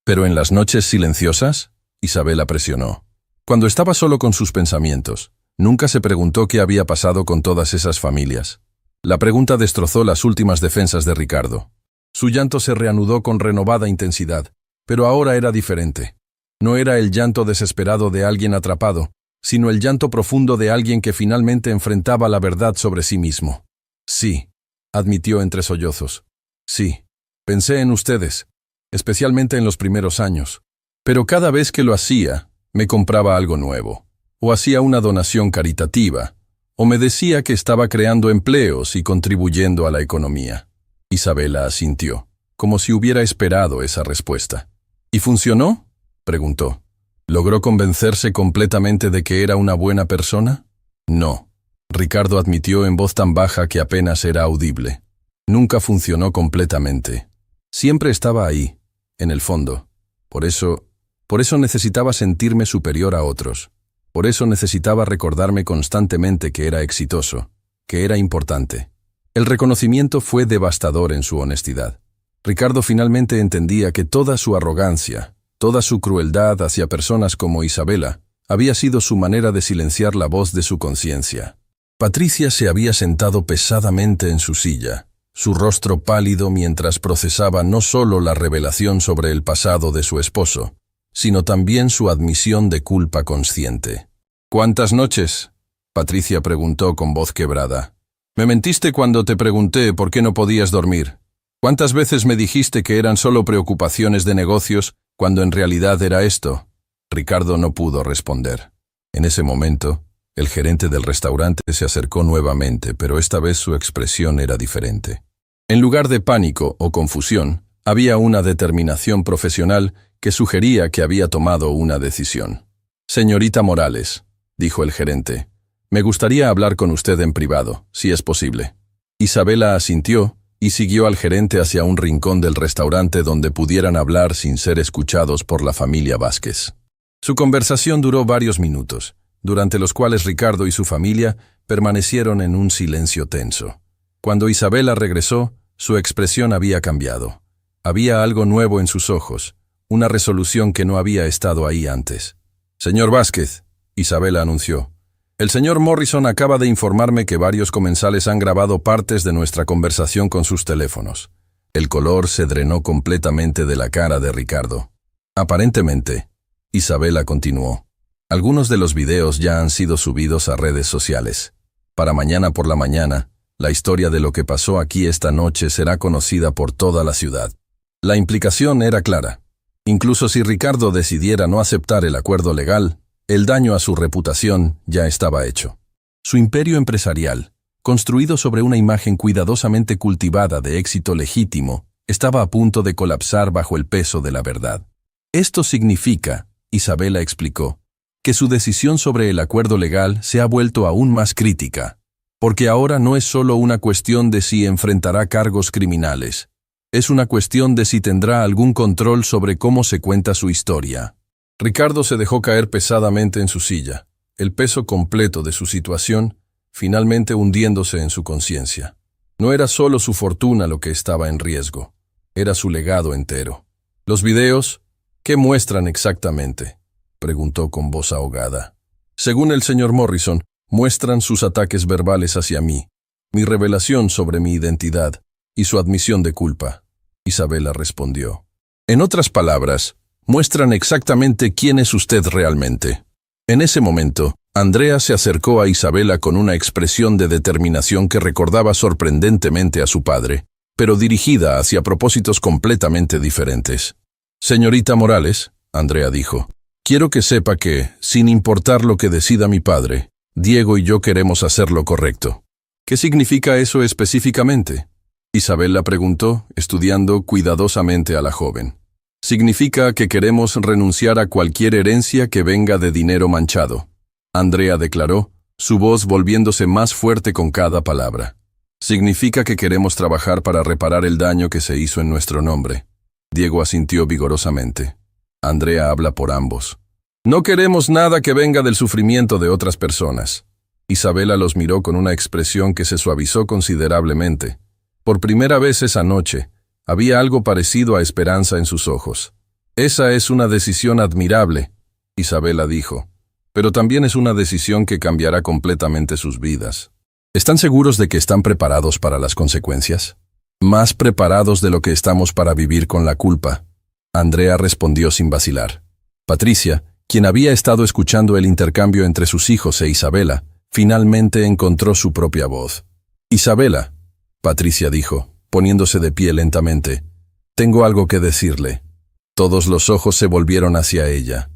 «¿Pero en las noches silenciosas?», Isabela presionó. Cuando estaba solo con sus pensamientos, nunca se preguntó qué había pasado con todas esas familias. La pregunta destrozó las últimas defensas de Ricardo. Su llanto se reanudó con renovada intensidad, pero ahora era diferente. No era el llanto desesperado de alguien atrapado, sino el llanto profundo de alguien que finalmente enfrentaba la verdad sobre sí mismo. «Sí», admitió entre sollozos. «Sí, pensé en ustedes, especialmente en los primeros años. Pero cada vez que lo hacía, me compraba algo nuevo. o hacía una donación caritativa, o me decía que estaba creando empleos y contribuyendo a la economía. Isabela asintió, como si hubiera esperado esa respuesta. ¿Y funcionó?, preguntó. ¿Logró convencerse completamente de que era una buena persona? No. Ricardo admitió en voz tan baja que apenas era audible. Nunca funcionó completamente. Siempre estaba ahí, en el fondo. Por eso necesitaba sentirme superior a otros. Por eso necesitaba recordarme constantemente que era exitoso, que era importante. El reconocimiento fue devastador en su honestidad. Ricardo finalmente entendía que toda su arrogancia, toda su crueldad hacia personas como Isabela, había sido su manera de silenciar la voz de su conciencia. Patricia se había sentado pesadamente en su silla, su rostro pálido mientras procesaba no solo la revelación sobre el pasado de su esposo, sino también su admisión de culpa consciente. ¿Cuántas noches?, Patricia preguntó con voz quebrada. Me mentiste cuando te pregunté por qué no podías dormir. ¿Cuántas veces me dijiste que eran solo preocupaciones de negocios cuando en realidad era esto? Ricardo no pudo responder. En ese momento, el gerente del restaurante se acercó nuevamente, pero esta vez su expresión era diferente. En lugar de pánico o confusión, había una determinación profesional que sugería que había tomado una decisión. Señorita Morales, dijo el gerente, me gustaría hablar con usted en privado, si es posible. Isabela asintió y siguió al gerente hacia un rincón del restaurante donde pudieran hablar sin ser escuchados por la familia Vázquez. Su conversación duró varios minutos, durante los cuales Ricardo y su familia permanecieron en un silencio tenso. Cuando Isabela regresó, su expresión había cambiado. Había algo nuevo en sus ojos, una resolución que no había estado ahí antes. Señor Vázquez, Isabela anunció, el señor Morrison acaba de informarme que varios comensales han grabado partes de nuestra conversación con sus teléfonos. El color se drenó completamente de la cara de Ricardo. Aparentemente, Isabela continuó, algunos de los videos ya han sido subidos a redes sociales. Para mañana por la mañana, la historia de lo que pasó aquí esta noche será conocida por toda la ciudad. La implicación era clara. Incluso si Ricardo decidiera no aceptar el acuerdo legal, el daño a su reputación ya estaba hecho. Su imperio empresarial, construido sobre una imagen cuidadosamente cultivada de éxito legítimo, estaba a punto de colapsar bajo el peso de la verdad. Esto significa, Isabela explicó, que su decisión sobre el acuerdo legal se ha vuelto aún más crítica, porque ahora no es solo una cuestión de si enfrentará cargos criminales, es una cuestión de si tendrá algún control sobre cómo se cuenta su historia. Ricardo se dejó caer pesadamente en su silla, el peso completo de su situación finalmente hundiéndose en su conciencia. No era solo su fortuna lo que estaba en riesgo, era su legado entero. ¿Los videos? ¿Qué muestran exactamente?, preguntó con voz ahogada. Según el señor Morrison, muestran sus ataques verbales hacia mí, mi revelación sobre mi identidad y su admisión de culpa. Isabela respondió. En otras palabras, muestran exactamente quién es usted realmente. En ese momento, Andrea se acercó a Isabela con una expresión de determinación que recordaba sorprendentemente a su padre, pero dirigida hacia propósitos completamente diferentes. Señorita Morales, Andrea dijo, quiero que sepa que, sin importar lo que decida mi padre, Diego y yo queremos hacer lo correcto. ¿Qué significa eso específicamente?, Isabela preguntó, estudiando cuidadosamente a la joven. Significa que queremos renunciar a cualquier herencia que venga de dinero manchado, Andrea declaró, su voz volviéndose más fuerte con cada palabra. Significa que queremos trabajar para reparar el daño que se hizo en nuestro nombre. Diego asintió vigorosamente. Andrea habla por ambos. No queremos nada que venga del sufrimiento de otras personas. Isabela los miró con una expresión que se suavizó considerablemente. Por primera vez esa noche, había algo parecido a esperanza en sus ojos. Esa es una decisión admirable, Isabela dijo, pero también es una decisión que cambiará completamente sus vidas. ¿Están seguros de que están preparados para las consecuencias? Más preparados de lo que estamos para vivir con la culpa, Andrea respondió sin vacilar. Patricia, quien había estado escuchando el intercambio entre sus hijos e Isabela, finalmente encontró su propia voz. Isabela, Patricia dijo, poniéndose de pie lentamente, tengo algo que decirle. Todos los ojos se volvieron hacia ella.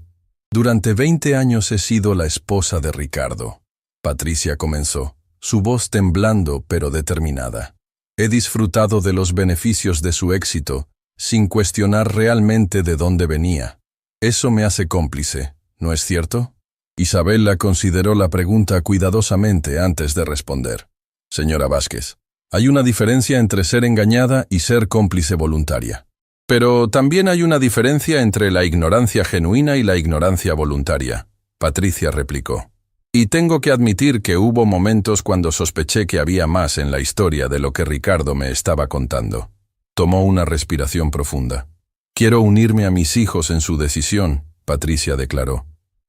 Durante 20 años he sido la esposa de Ricardo. Patricia comenzó, su voz temblando pero determinada. He disfrutado de los beneficios de su éxito, sin cuestionar realmente de dónde venía. Eso me hace cómplice, ¿no es cierto? Isabela consideró la pregunta cuidadosamente antes de responder. Señora Vázquez, hay una diferencia entre ser engañada y ser cómplice voluntaria. Pero también hay una diferencia entre la ignorancia genuina y la ignorancia voluntaria, Patricia replicó. Y tengo que admitir que hubo momentos cuando sospeché que había más en la historia de lo que Ricardo me estaba contando. Tomó una respiración profunda. Quiero unirme a mis hijos en su decisión, Patricia declaró.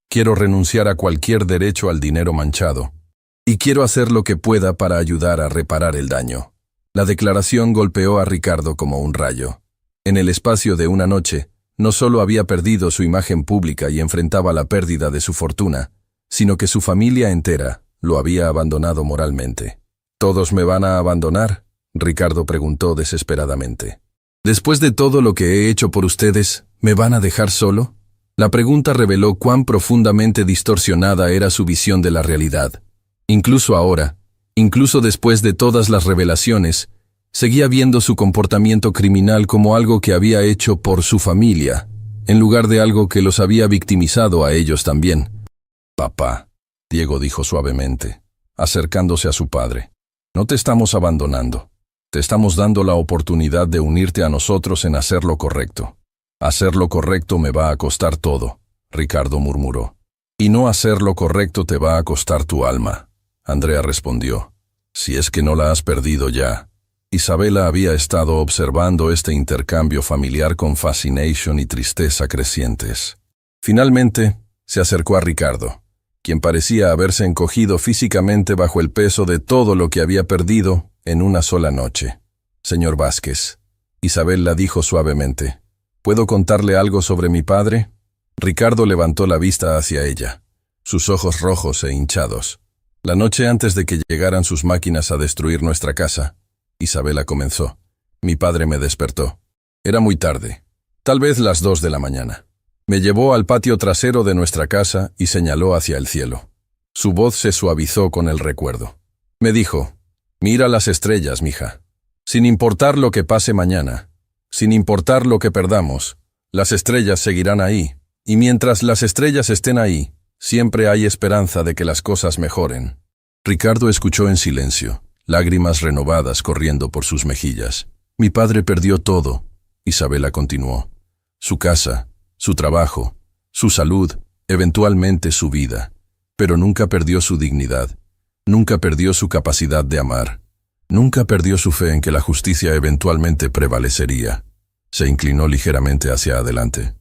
Quiero renunciar a cualquier derecho al dinero manchado. Y quiero hacer lo que pueda para ayudar a reparar el daño. La declaración golpeó a Ricardo como un rayo. En el espacio de una noche, no solo había perdido su imagen pública y enfrentaba la pérdida de su fortuna, sino que su familia entera lo había abandonado moralmente. ¿Todos me van a abandonar?, Ricardo preguntó desesperadamente. ¿Después de todo lo que he hecho por ustedes, me van a dejar solo? La pregunta reveló cuán profundamente distorsionada era su visión de la realidad. Incluso ahora, incluso después de todas las revelaciones, seguía viendo su comportamiento criminal como algo que había hecho por su familia, en lugar de algo que los había victimizado a ellos también. Papá, Diego dijo suavemente, acercándose a su padre, no te estamos abandonando. Te estamos dando la oportunidad de unirte a nosotros en hacer lo correcto. Hacer lo correcto me va a costar todo, Ricardo murmuró. Y no hacer lo correcto te va a costar tu alma, Andrea respondió. Si es que no la has perdido ya. Isabela había estado observando este intercambio familiar con fascinación y tristeza crecientes. Finalmente, se acercó a Ricardo, quien parecía haberse encogido físicamente bajo el peso de todo lo que había perdido en una sola noche. Señor Vázquez, Isabela dijo suavemente, ¿puedo contarle algo sobre mi padre? Ricardo levantó la vista hacia ella, sus ojos rojos e hinchados. La noche antes de que llegaran sus máquinas a destruir nuestra casa, Isabela comenzó. Mi padre me despertó. Era muy tarde, tal vez las 2 de la mañana. Me llevó al patio trasero de nuestra casa y señaló hacia el cielo. Su voz se suavizó con el recuerdo. Me dijo, mira las estrellas, mija. Sin importar lo que pase mañana, sin importar lo que perdamos, las estrellas seguirán ahí, y mientras las estrellas estén ahí, siempre hay esperanza de que las cosas mejoren. Ricardo escuchó en silencio, lágrimas renovadas corriendo por sus mejillas. Mi padre perdió todo, Isabela continuó. Su casa, su trabajo, su salud, eventualmente su vida. Pero nunca perdió su dignidad. Nunca perdió su capacidad de amar. Nunca perdió su fe en que la justicia eventualmente prevalecería. Se inclinó ligeramente hacia adelante.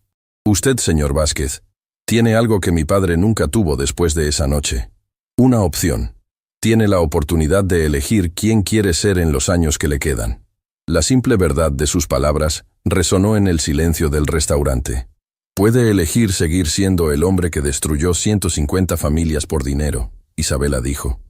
Usted, señor Vázquez, tiene algo que mi padre nunca tuvo después de esa noche. Una opción. Tiene la oportunidad de elegir quién quiere ser en los años que le quedan. La simple verdad de sus palabras resonó en el silencio del restaurante. Puede elegir seguir siendo el hombre que destruyó 150 familias por dinero, Isabela dijo.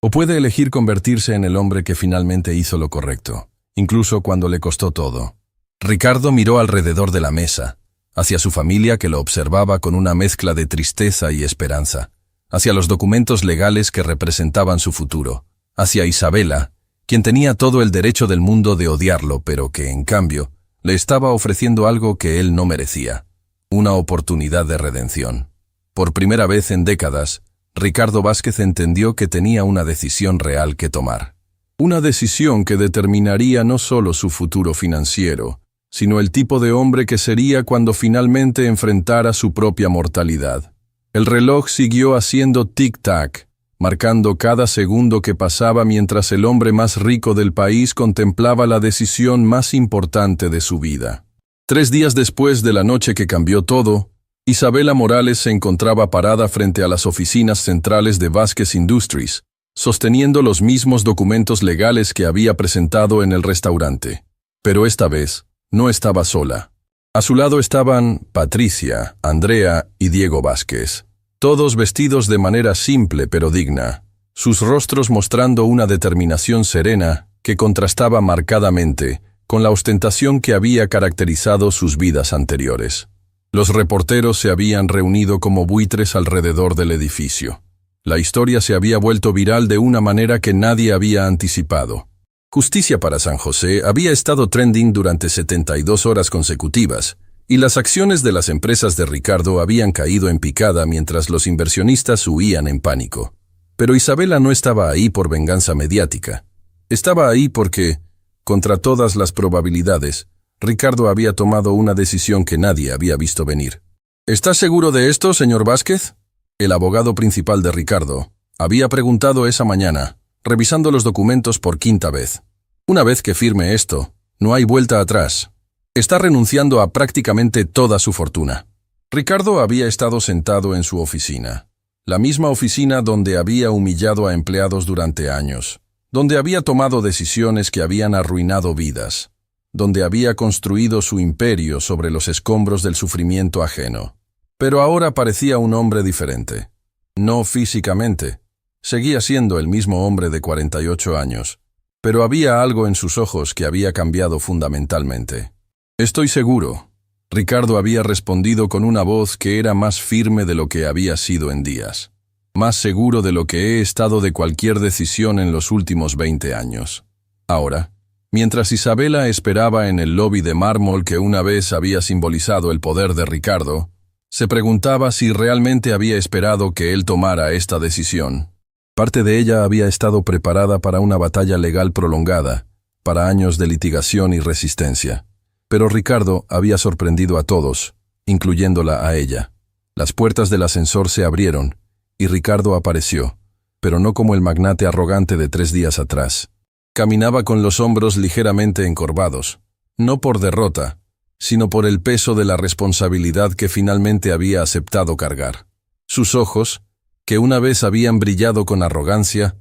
O puede elegir convertirse en el hombre que finalmente hizo lo correcto, incluso cuando le costó todo. Ricardo miró alrededor de la mesa, hacia su familia que lo observaba con una mezcla de tristeza y esperanza, hacia los documentos legales que representaban su futuro, hacia Isabela, quien tenía todo el derecho del mundo de odiarlo, pero que, en cambio, le estaba ofreciendo algo que él no merecía, una oportunidad de redención. Por primera vez en décadas, Ricardo Vázquez entendió que tenía una decisión real que tomar. Una decisión que determinaría no solo su futuro financiero, sino el tipo de hombre que sería cuando finalmente enfrentara su propia mortalidad. El reloj siguió haciendo tic-tac, marcando cada segundo que pasaba mientras el hombre más rico del país contemplaba la decisión más importante de su vida. 3 días después de la noche que cambió todo, Isabela Morales se encontraba parada frente a las oficinas centrales de Vázquez Industries, sosteniendo los mismos documentos legales que había presentado en el restaurante. Pero esta vez, no estaba sola. A su lado estaban Patricia, Andrea y Diego Vázquez, todos vestidos de manera simple pero digna, sus rostros mostrando una determinación serena que contrastaba marcadamente con la ostentación que había caracterizado sus vidas anteriores. Los reporteros se habían reunido como buitres alrededor del edificio. La historia se había vuelto viral de una manera que nadie había anticipado. Justicia para San José había estado trending durante 72 horas consecutivas, y las acciones de las empresas de Ricardo habían caído en picada mientras los inversionistas huían en pánico. Pero Isabela no estaba ahí por venganza mediática. Estaba ahí porque, contra todas las probabilidades, Ricardo había tomado una decisión que nadie había visto venir. ¿Estás seguro de esto, señor Vázquez? El abogado principal de Ricardo había preguntado esa mañana, revisando los documentos por quinta vez. Una vez que firme esto, no hay vuelta atrás. Está renunciando a prácticamente toda su fortuna. Ricardo había estado sentado en su oficina, la misma oficina donde había humillado a empleados durante años, donde había tomado decisiones que habían arruinado vidas, donde había construido su imperio sobre los escombros del sufrimiento ajeno. Pero ahora parecía un hombre diferente. No físicamente. Seguía siendo el mismo hombre de 48 años, pero había algo en sus ojos que había cambiado fundamentalmente. Estoy seguro. Ricardo había respondido con una voz que era más firme de lo que había sido en días. Más seguro de lo que he estado de cualquier decisión en los últimos 20 años. Ahora, mientras Isabela esperaba en el lobby de mármol que una vez había simbolizado el poder de Ricardo, se preguntaba si realmente había esperado que él tomara esta decisión. Parte de ella había estado preparada para una batalla legal prolongada, para años de litigación y resistencia. Pero Ricardo había sorprendido a todos, incluyéndola a ella. Las puertas del ascensor se abrieron, y Ricardo apareció, pero no como el magnate arrogante de 3 días atrás. Caminaba con los hombros ligeramente encorvados, no por derrota, sino por el peso de la responsabilidad que finalmente había aceptado cargar. Sus ojos, que una vez habían brillado con arrogancia,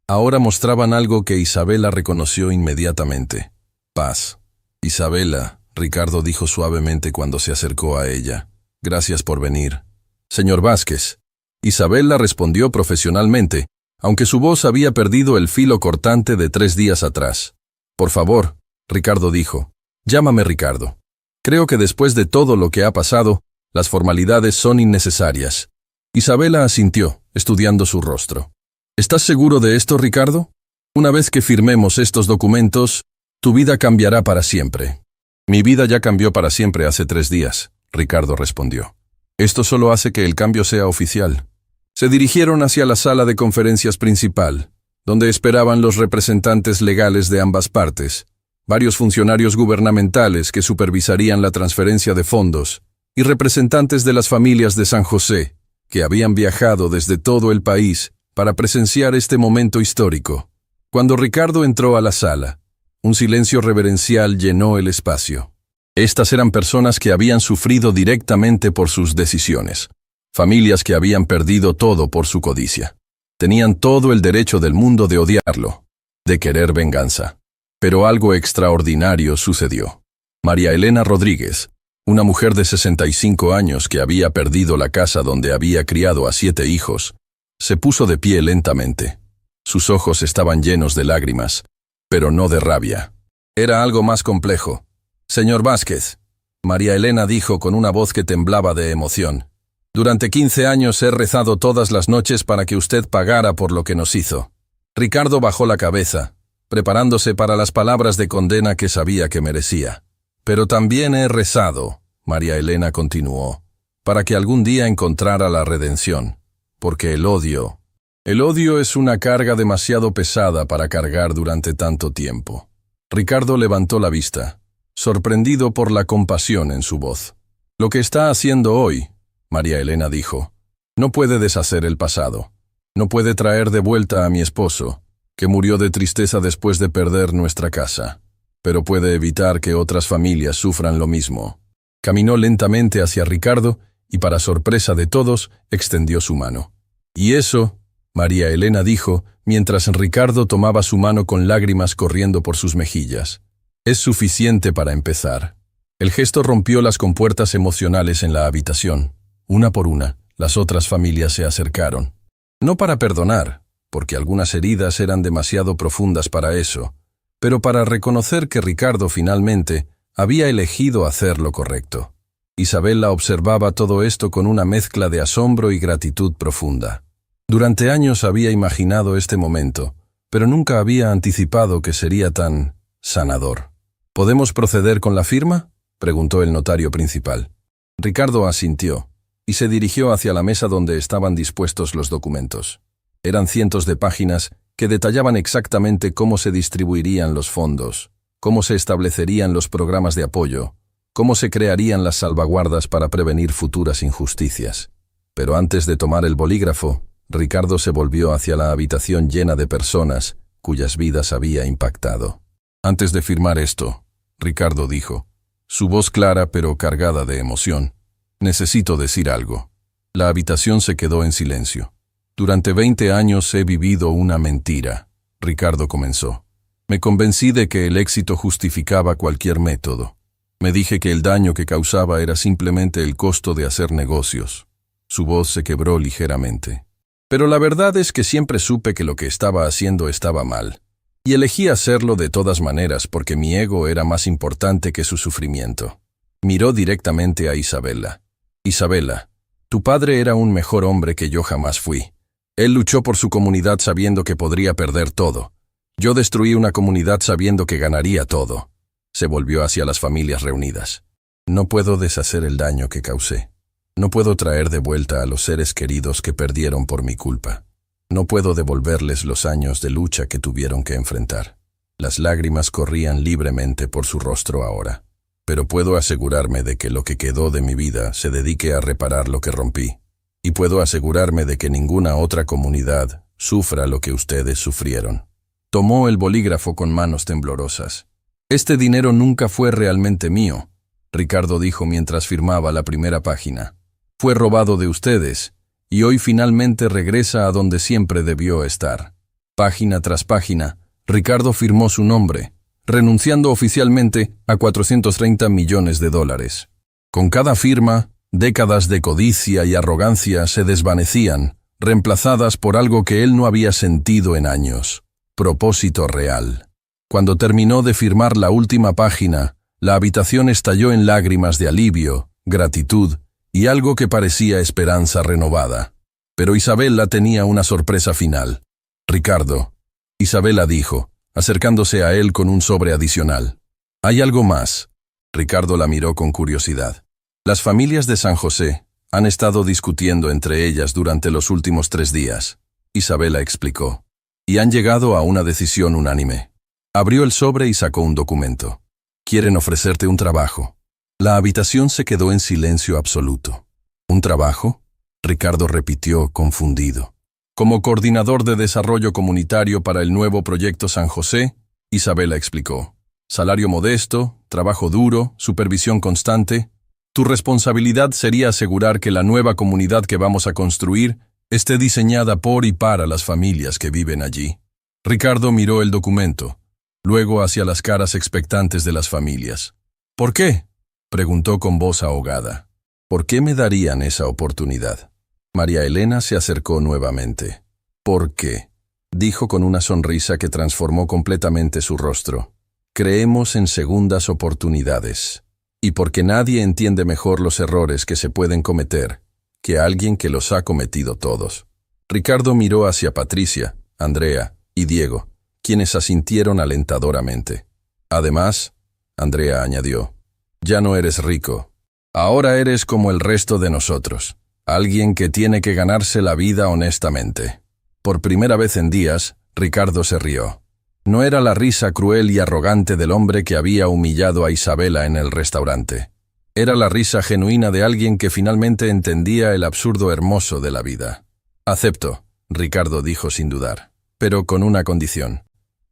ahora mostraban algo que Isabela reconoció inmediatamente. Paz. Isabela, Ricardo dijo suavemente cuando se acercó a ella. Gracias por venir. Señor Vázquez. Isabela respondió profesionalmente, aunque su voz había perdido el filo cortante de 3 días atrás. Por favor, Ricardo dijo. Llámame Ricardo. Creo que después de todo lo que ha pasado, las formalidades son innecesarias. Isabela asintió, estudiando su rostro. ¿Estás seguro de esto, Ricardo? Una vez que firmemos estos documentos, tu vida cambiará para siempre. Mi vida ya cambió para siempre hace 3 días, Ricardo respondió. Esto solo hace que el cambio sea oficial. Se dirigieron hacia la sala de conferencias principal, donde esperaban los representantes legales de ambas partes, varios funcionarios gubernamentales que supervisarían la transferencia de fondos, y representantes de las familias de San José, que habían viajado desde todo el país para presenciar este momento histórico. Cuando Ricardo entró a la sala, un silencio reverencial llenó el espacio. Estas eran personas que habían sufrido directamente por sus decisiones, familias que habían perdido todo por su codicia. Tenían todo el derecho del mundo de odiarlo, de querer venganza. Pero algo extraordinario sucedió. María Elena Rodríguez, una mujer de 65 años que había perdido la casa donde había criado a 7 hijos, se puso de pie lentamente. Sus ojos estaban llenos de lágrimas, pero no de rabia. Era algo más complejo. Señor Vázquez, María Elena dijo con una voz que temblaba de emoción. Durante 15 años he rezado todas las noches para que usted pagara por lo que nos hizo. Ricardo bajó la cabeza, preparándose para las palabras de condena que sabía que merecía. Pero también he rezado, María Elena continuó, para que algún día encontrara la redención, porque el odio es una carga demasiado pesada para cargar durante tanto tiempo. Ricardo levantó la vista, sorprendido por la compasión en su voz. Lo que está haciendo hoy, María Elena dijo, no puede deshacer el pasado, no puede traer de vuelta a mi esposo, que murió de tristeza después de perder nuestra casa, pero puede evitar que otras familias sufran lo mismo. Caminó lentamente hacia Ricardo y, para sorpresa de todos, extendió su mano. Y eso, María Elena dijo, mientras Ricardo tomaba su mano con lágrimas corriendo por sus mejillas. Es suficiente para empezar. El gesto rompió las compuertas emocionales en la habitación. Una por una, las otras familias se acercaron. No para perdonar, porque algunas heridas eran demasiado profundas para eso, pero para reconocer que Ricardo finalmente había elegido hacer lo correcto. Isabel la observaba todo esto con una mezcla de asombro y gratitud profunda. Durante años había imaginado este momento, pero nunca había anticipado que sería tan sanador. ¿Podemos proceder con la firma?, preguntó el notario principal. Ricardo asintió y se dirigió hacia la mesa donde estaban dispuestos los documentos. Eran cientos de páginas que detallaban exactamente cómo se distribuirían los fondos, cómo se establecerían los programas de apoyo, cómo se crearían las salvaguardas para prevenir futuras injusticias. Pero antes de tomar el bolígrafo, Ricardo se volvió hacia la habitación llena de personas cuyas vidas había impactado. Antes de firmar esto, Ricardo dijo, su voz clara pero cargada de emoción, necesito decir algo. La habitación se quedó en silencio. Durante 20 años he vivido una mentira, Ricardo comenzó. Me convencí de que el éxito justificaba cualquier método. Me dije que el daño que causaba era simplemente el costo de hacer negocios. Su voz se quebró ligeramente. Pero la verdad es que siempre supe que lo que estaba haciendo estaba mal. Y elegí hacerlo de todas maneras porque mi ego era más importante que su sufrimiento. Miró directamente a Isabela. Isabela, tu padre era un mejor hombre que yo jamás fui. Él luchó por su comunidad sabiendo que podría perder todo. Yo destruí una comunidad sabiendo que ganaría todo. Se volvió hacia las familias reunidas. No puedo deshacer el daño que causé. No puedo traer de vuelta a los seres queridos que perdieron por mi culpa. No puedo devolverles los años de lucha que tuvieron que enfrentar. Las lágrimas corrían libremente por su rostro ahora. Pero puedo asegurarme de que lo que quedó de mi vida se dedique a reparar lo que rompí. Y puedo asegurarme de que ninguna otra comunidad sufra lo que ustedes sufrieron. Tomó el bolígrafo con manos temblorosas. Este dinero nunca fue realmente mío, Ricardo dijo mientras firmaba la primera página. Fue robado de ustedes, y hoy finalmente regresa a donde siempre debió estar. Página tras página, Ricardo firmó su nombre, renunciando oficialmente a $430 millones. Con cada firma, décadas de codicia y arrogancia se desvanecían, reemplazadas por algo que él no había sentido en años: propósito real. Cuando terminó de firmar la última página, la habitación estalló en lágrimas de alivio, gratitud y algo que parecía esperanza renovada. Pero Isabela tenía una sorpresa final. Ricardo, Isabela dijo, acercándose a él con un sobre adicional. Hay algo más. Ricardo la miró con curiosidad. Las familias de San José han estado discutiendo entre ellas durante los últimos 3 días, Isabela explicó, y han llegado a una decisión unánime. Abrió el sobre y sacó un documento. Quieren ofrecerte un trabajo. La habitación se quedó en silencio absoluto. ¿Un trabajo?, Ricardo repitió, confundido. Como coordinador de desarrollo comunitario para el nuevo proyecto San José, Isabela explicó. Salario modesto, trabajo duro, supervisión constante. Tu responsabilidad sería asegurar que la nueva comunidad que vamos a construir esté diseñada por y para las familias que viven allí. Ricardo miró el documento, luego hacia las caras expectantes de las familias. ¿Por qué?, preguntó con voz ahogada. ¿Por qué me darían esa oportunidad? María Elena se acercó nuevamente. ¿Por qué?, dijo con una sonrisa que transformó completamente su rostro. Creemos en segundas oportunidades. Y porque nadie entiende mejor los errores que se pueden cometer que alguien que los ha cometido todos. Ricardo miró hacia Patricia, Andrea y Diego, quienes asintieron alentadoramente. Además, Andrea añadió, ya no eres rico. Ahora eres como el resto de nosotros, alguien que tiene que ganarse la vida honestamente. Por primera vez en días, Ricardo se rió. No era la risa cruel y arrogante del hombre que había humillado a Isabela en el restaurante. Era la risa genuina de alguien que finalmente entendía el absurdo hermoso de la vida. Acepto, Ricardo dijo sin dudar, pero con una condición.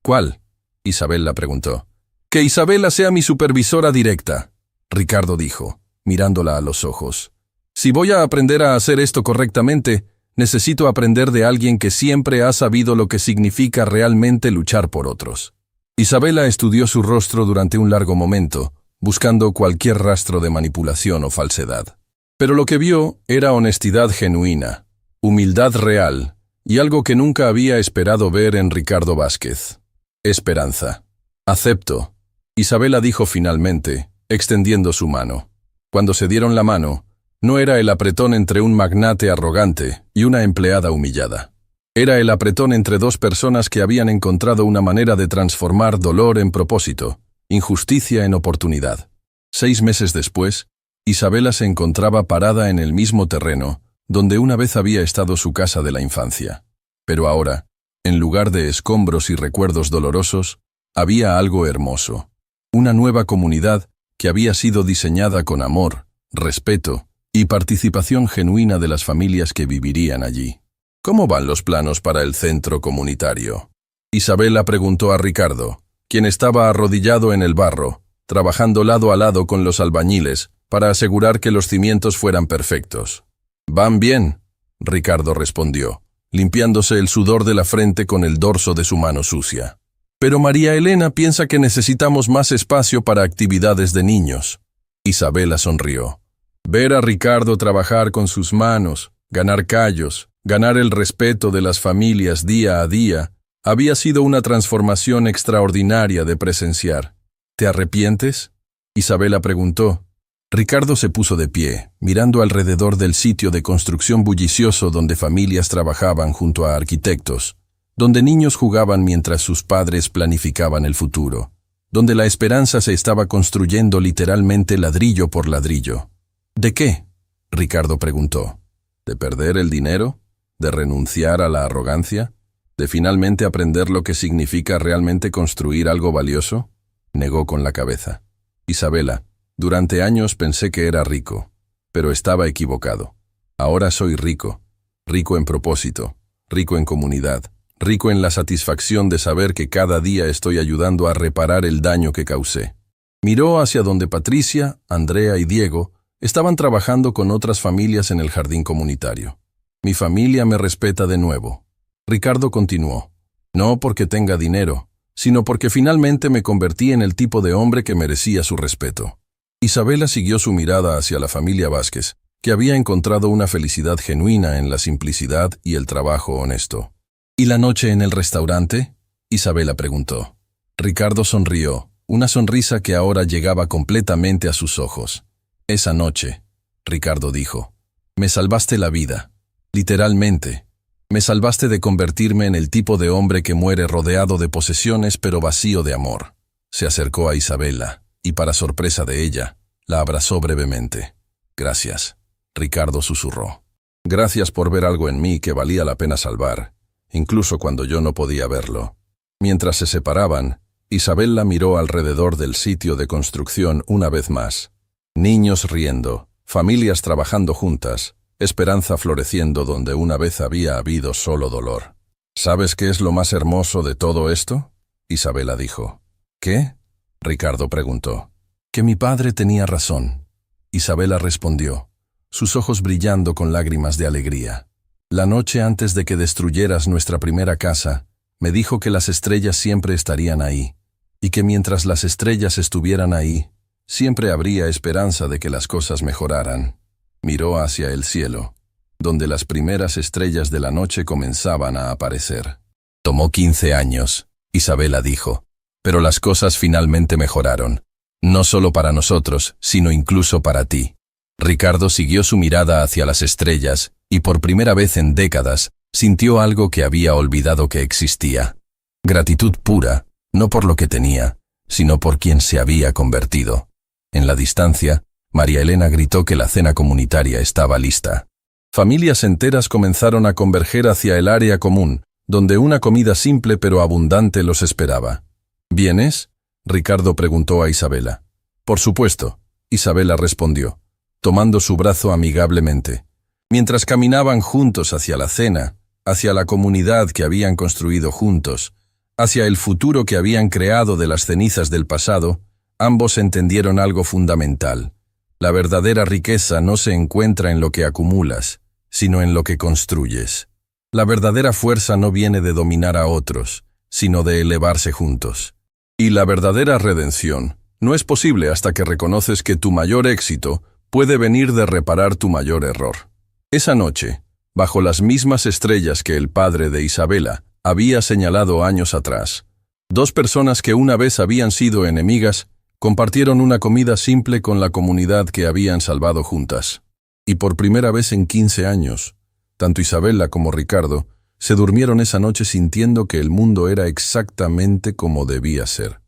¿Cuál?, Isabela preguntó. Que Isabela sea mi supervisora directa, Ricardo dijo, mirándola a los ojos. Si voy a aprender a hacer esto correctamente, necesito aprender de alguien que siempre ha sabido lo que significa realmente luchar por otros. Isabela estudió su rostro durante un largo momento, buscando cualquier rastro de manipulación o falsedad. Pero lo que vio era honestidad genuina, humildad real y algo que nunca había esperado ver en Ricardo Vázquez. Esperanza. Acepto, Isabela dijo finalmente, extendiendo su mano. Cuando se dieron la mano, no era el apretón entre un magnate arrogante y una empleada humillada. Era el apretón entre dos personas que habían encontrado una manera de transformar dolor en propósito, injusticia en oportunidad. 6 meses después, Isabela se encontraba parada en el mismo terreno donde una vez había estado su casa de la infancia. Pero ahora, en lugar de escombros y recuerdos dolorosos, había algo hermoso. Una nueva comunidad que había sido diseñada con amor, respeto y participación genuina de las familias que vivirían allí. ¿Cómo van los planos para el centro comunitario? Isabela preguntó a Ricardo, quien estaba arrodillado en el barro, trabajando lado a lado con los albañiles para asegurar que los cimientos fueran perfectos. «Van bien», Ricardo respondió, limpiándose el sudor de la frente con el dorso de su mano sucia. «Pero María Elena piensa que necesitamos más espacio para actividades de niños». Isabela sonrió. Ver a Ricardo trabajar con sus manos, ganar callos, ganar el respeto de las familias día a día, había sido una transformación extraordinaria de presenciar. «¿Te arrepientes?», Isabela preguntó. Ricardo se puso de pie, mirando alrededor del sitio de construcción bullicioso donde familias trabajaban junto a arquitectos, donde niños jugaban mientras sus padres planificaban el futuro, donde la esperanza se estaba construyendo literalmente ladrillo por ladrillo. «¿De qué?», Ricardo preguntó. «¿De perder el dinero? ¿De renunciar a la arrogancia? ¿De finalmente aprender lo que significa realmente construir algo valioso?», negó con la cabeza. «Isabela, durante años pensé que era rico, pero estaba equivocado. Ahora soy rico, rico en propósito, rico en comunidad, rico en la satisfacción de saber que cada día estoy ayudando a reparar el daño que causé». Miró hacia donde Patricia, Andrea y Diego estaban trabajando con otras familias en el jardín comunitario. «Mi familia me respeta de nuevo». Ricardo continuó. «No porque tenga dinero, sino porque finalmente me convertí en el tipo de hombre que merecía su respeto». Isabela siguió su mirada hacia la familia Vázquez, que había encontrado una felicidad genuina en la simplicidad y el trabajo honesto. «¿Y la noche en el restaurante?», Isabela preguntó. Ricardo sonrió, una sonrisa que ahora llegaba completamente a sus ojos. «Esa noche», Ricardo dijo, «me salvaste la vida, literalmente. Me salvaste de convertirme en el tipo de hombre que muere rodeado de posesiones pero vacío de amor». Se acercó a Isabela y, para sorpresa de ella, la abrazó brevemente. «Gracias», Ricardo susurró. «Gracias por ver algo en mí que valía la pena salvar, incluso cuando yo no podía verlo». Mientras se separaban, Isabela miró alrededor del sitio de construcción una vez más. Niños riendo, familias trabajando juntas, esperanza floreciendo donde una vez había habido solo dolor. «¿Sabes qué es lo más hermoso de todo esto?», Isabela dijo. «¿Qué?», Ricardo preguntó. «Que mi padre tenía razón», Isabela respondió, sus ojos brillando con lágrimas de alegría. «La noche antes de que destruyeras nuestra primera casa, me dijo que las estrellas siempre estarían ahí, y que mientras las estrellas estuvieran ahí, siempre habría esperanza de que las cosas mejoraran». Miró hacia el cielo, donde las primeras estrellas de la noche comenzaban a aparecer. «Tomó 15 años», Isabela dijo, «pero las cosas finalmente mejoraron, no solo para nosotros, sino incluso para ti». Ricardo siguió su mirada hacia las estrellas y por primera vez en décadas sintió algo que había olvidado que existía. Gratitud pura, no por lo que tenía, sino por quien se había convertido. En la distancia, María Elena gritó que la cena comunitaria estaba lista. Familias enteras comenzaron a converger hacia el área común, donde una comida simple pero abundante los esperaba. «¿Vienes?», Ricardo preguntó a Isabela. «Por supuesto», Isabela respondió, tomando su brazo amigablemente. Mientras caminaban juntos hacia la cena, hacia la comunidad que habían construido juntos, hacia el futuro que habían creado de las cenizas del pasado, ambos entendieron algo fundamental. La verdadera riqueza no se encuentra en lo que acumulas, sino en lo que construyes. La verdadera fuerza no viene de dominar a otros, sino de elevarse juntos. Y la verdadera redención no es posible hasta que reconoces que tu mayor éxito puede venir de reparar tu mayor error. Esa noche, bajo las mismas estrellas que el padre de Isabela había señalado años atrás, dos personas que una vez habían sido enemigas Compartieron una comida simple con la comunidad que habían salvado juntas. Y por primera vez en 15 años, tanto Isabella como Ricardo se durmieron esa noche sintiendo que el mundo era exactamente como debía ser.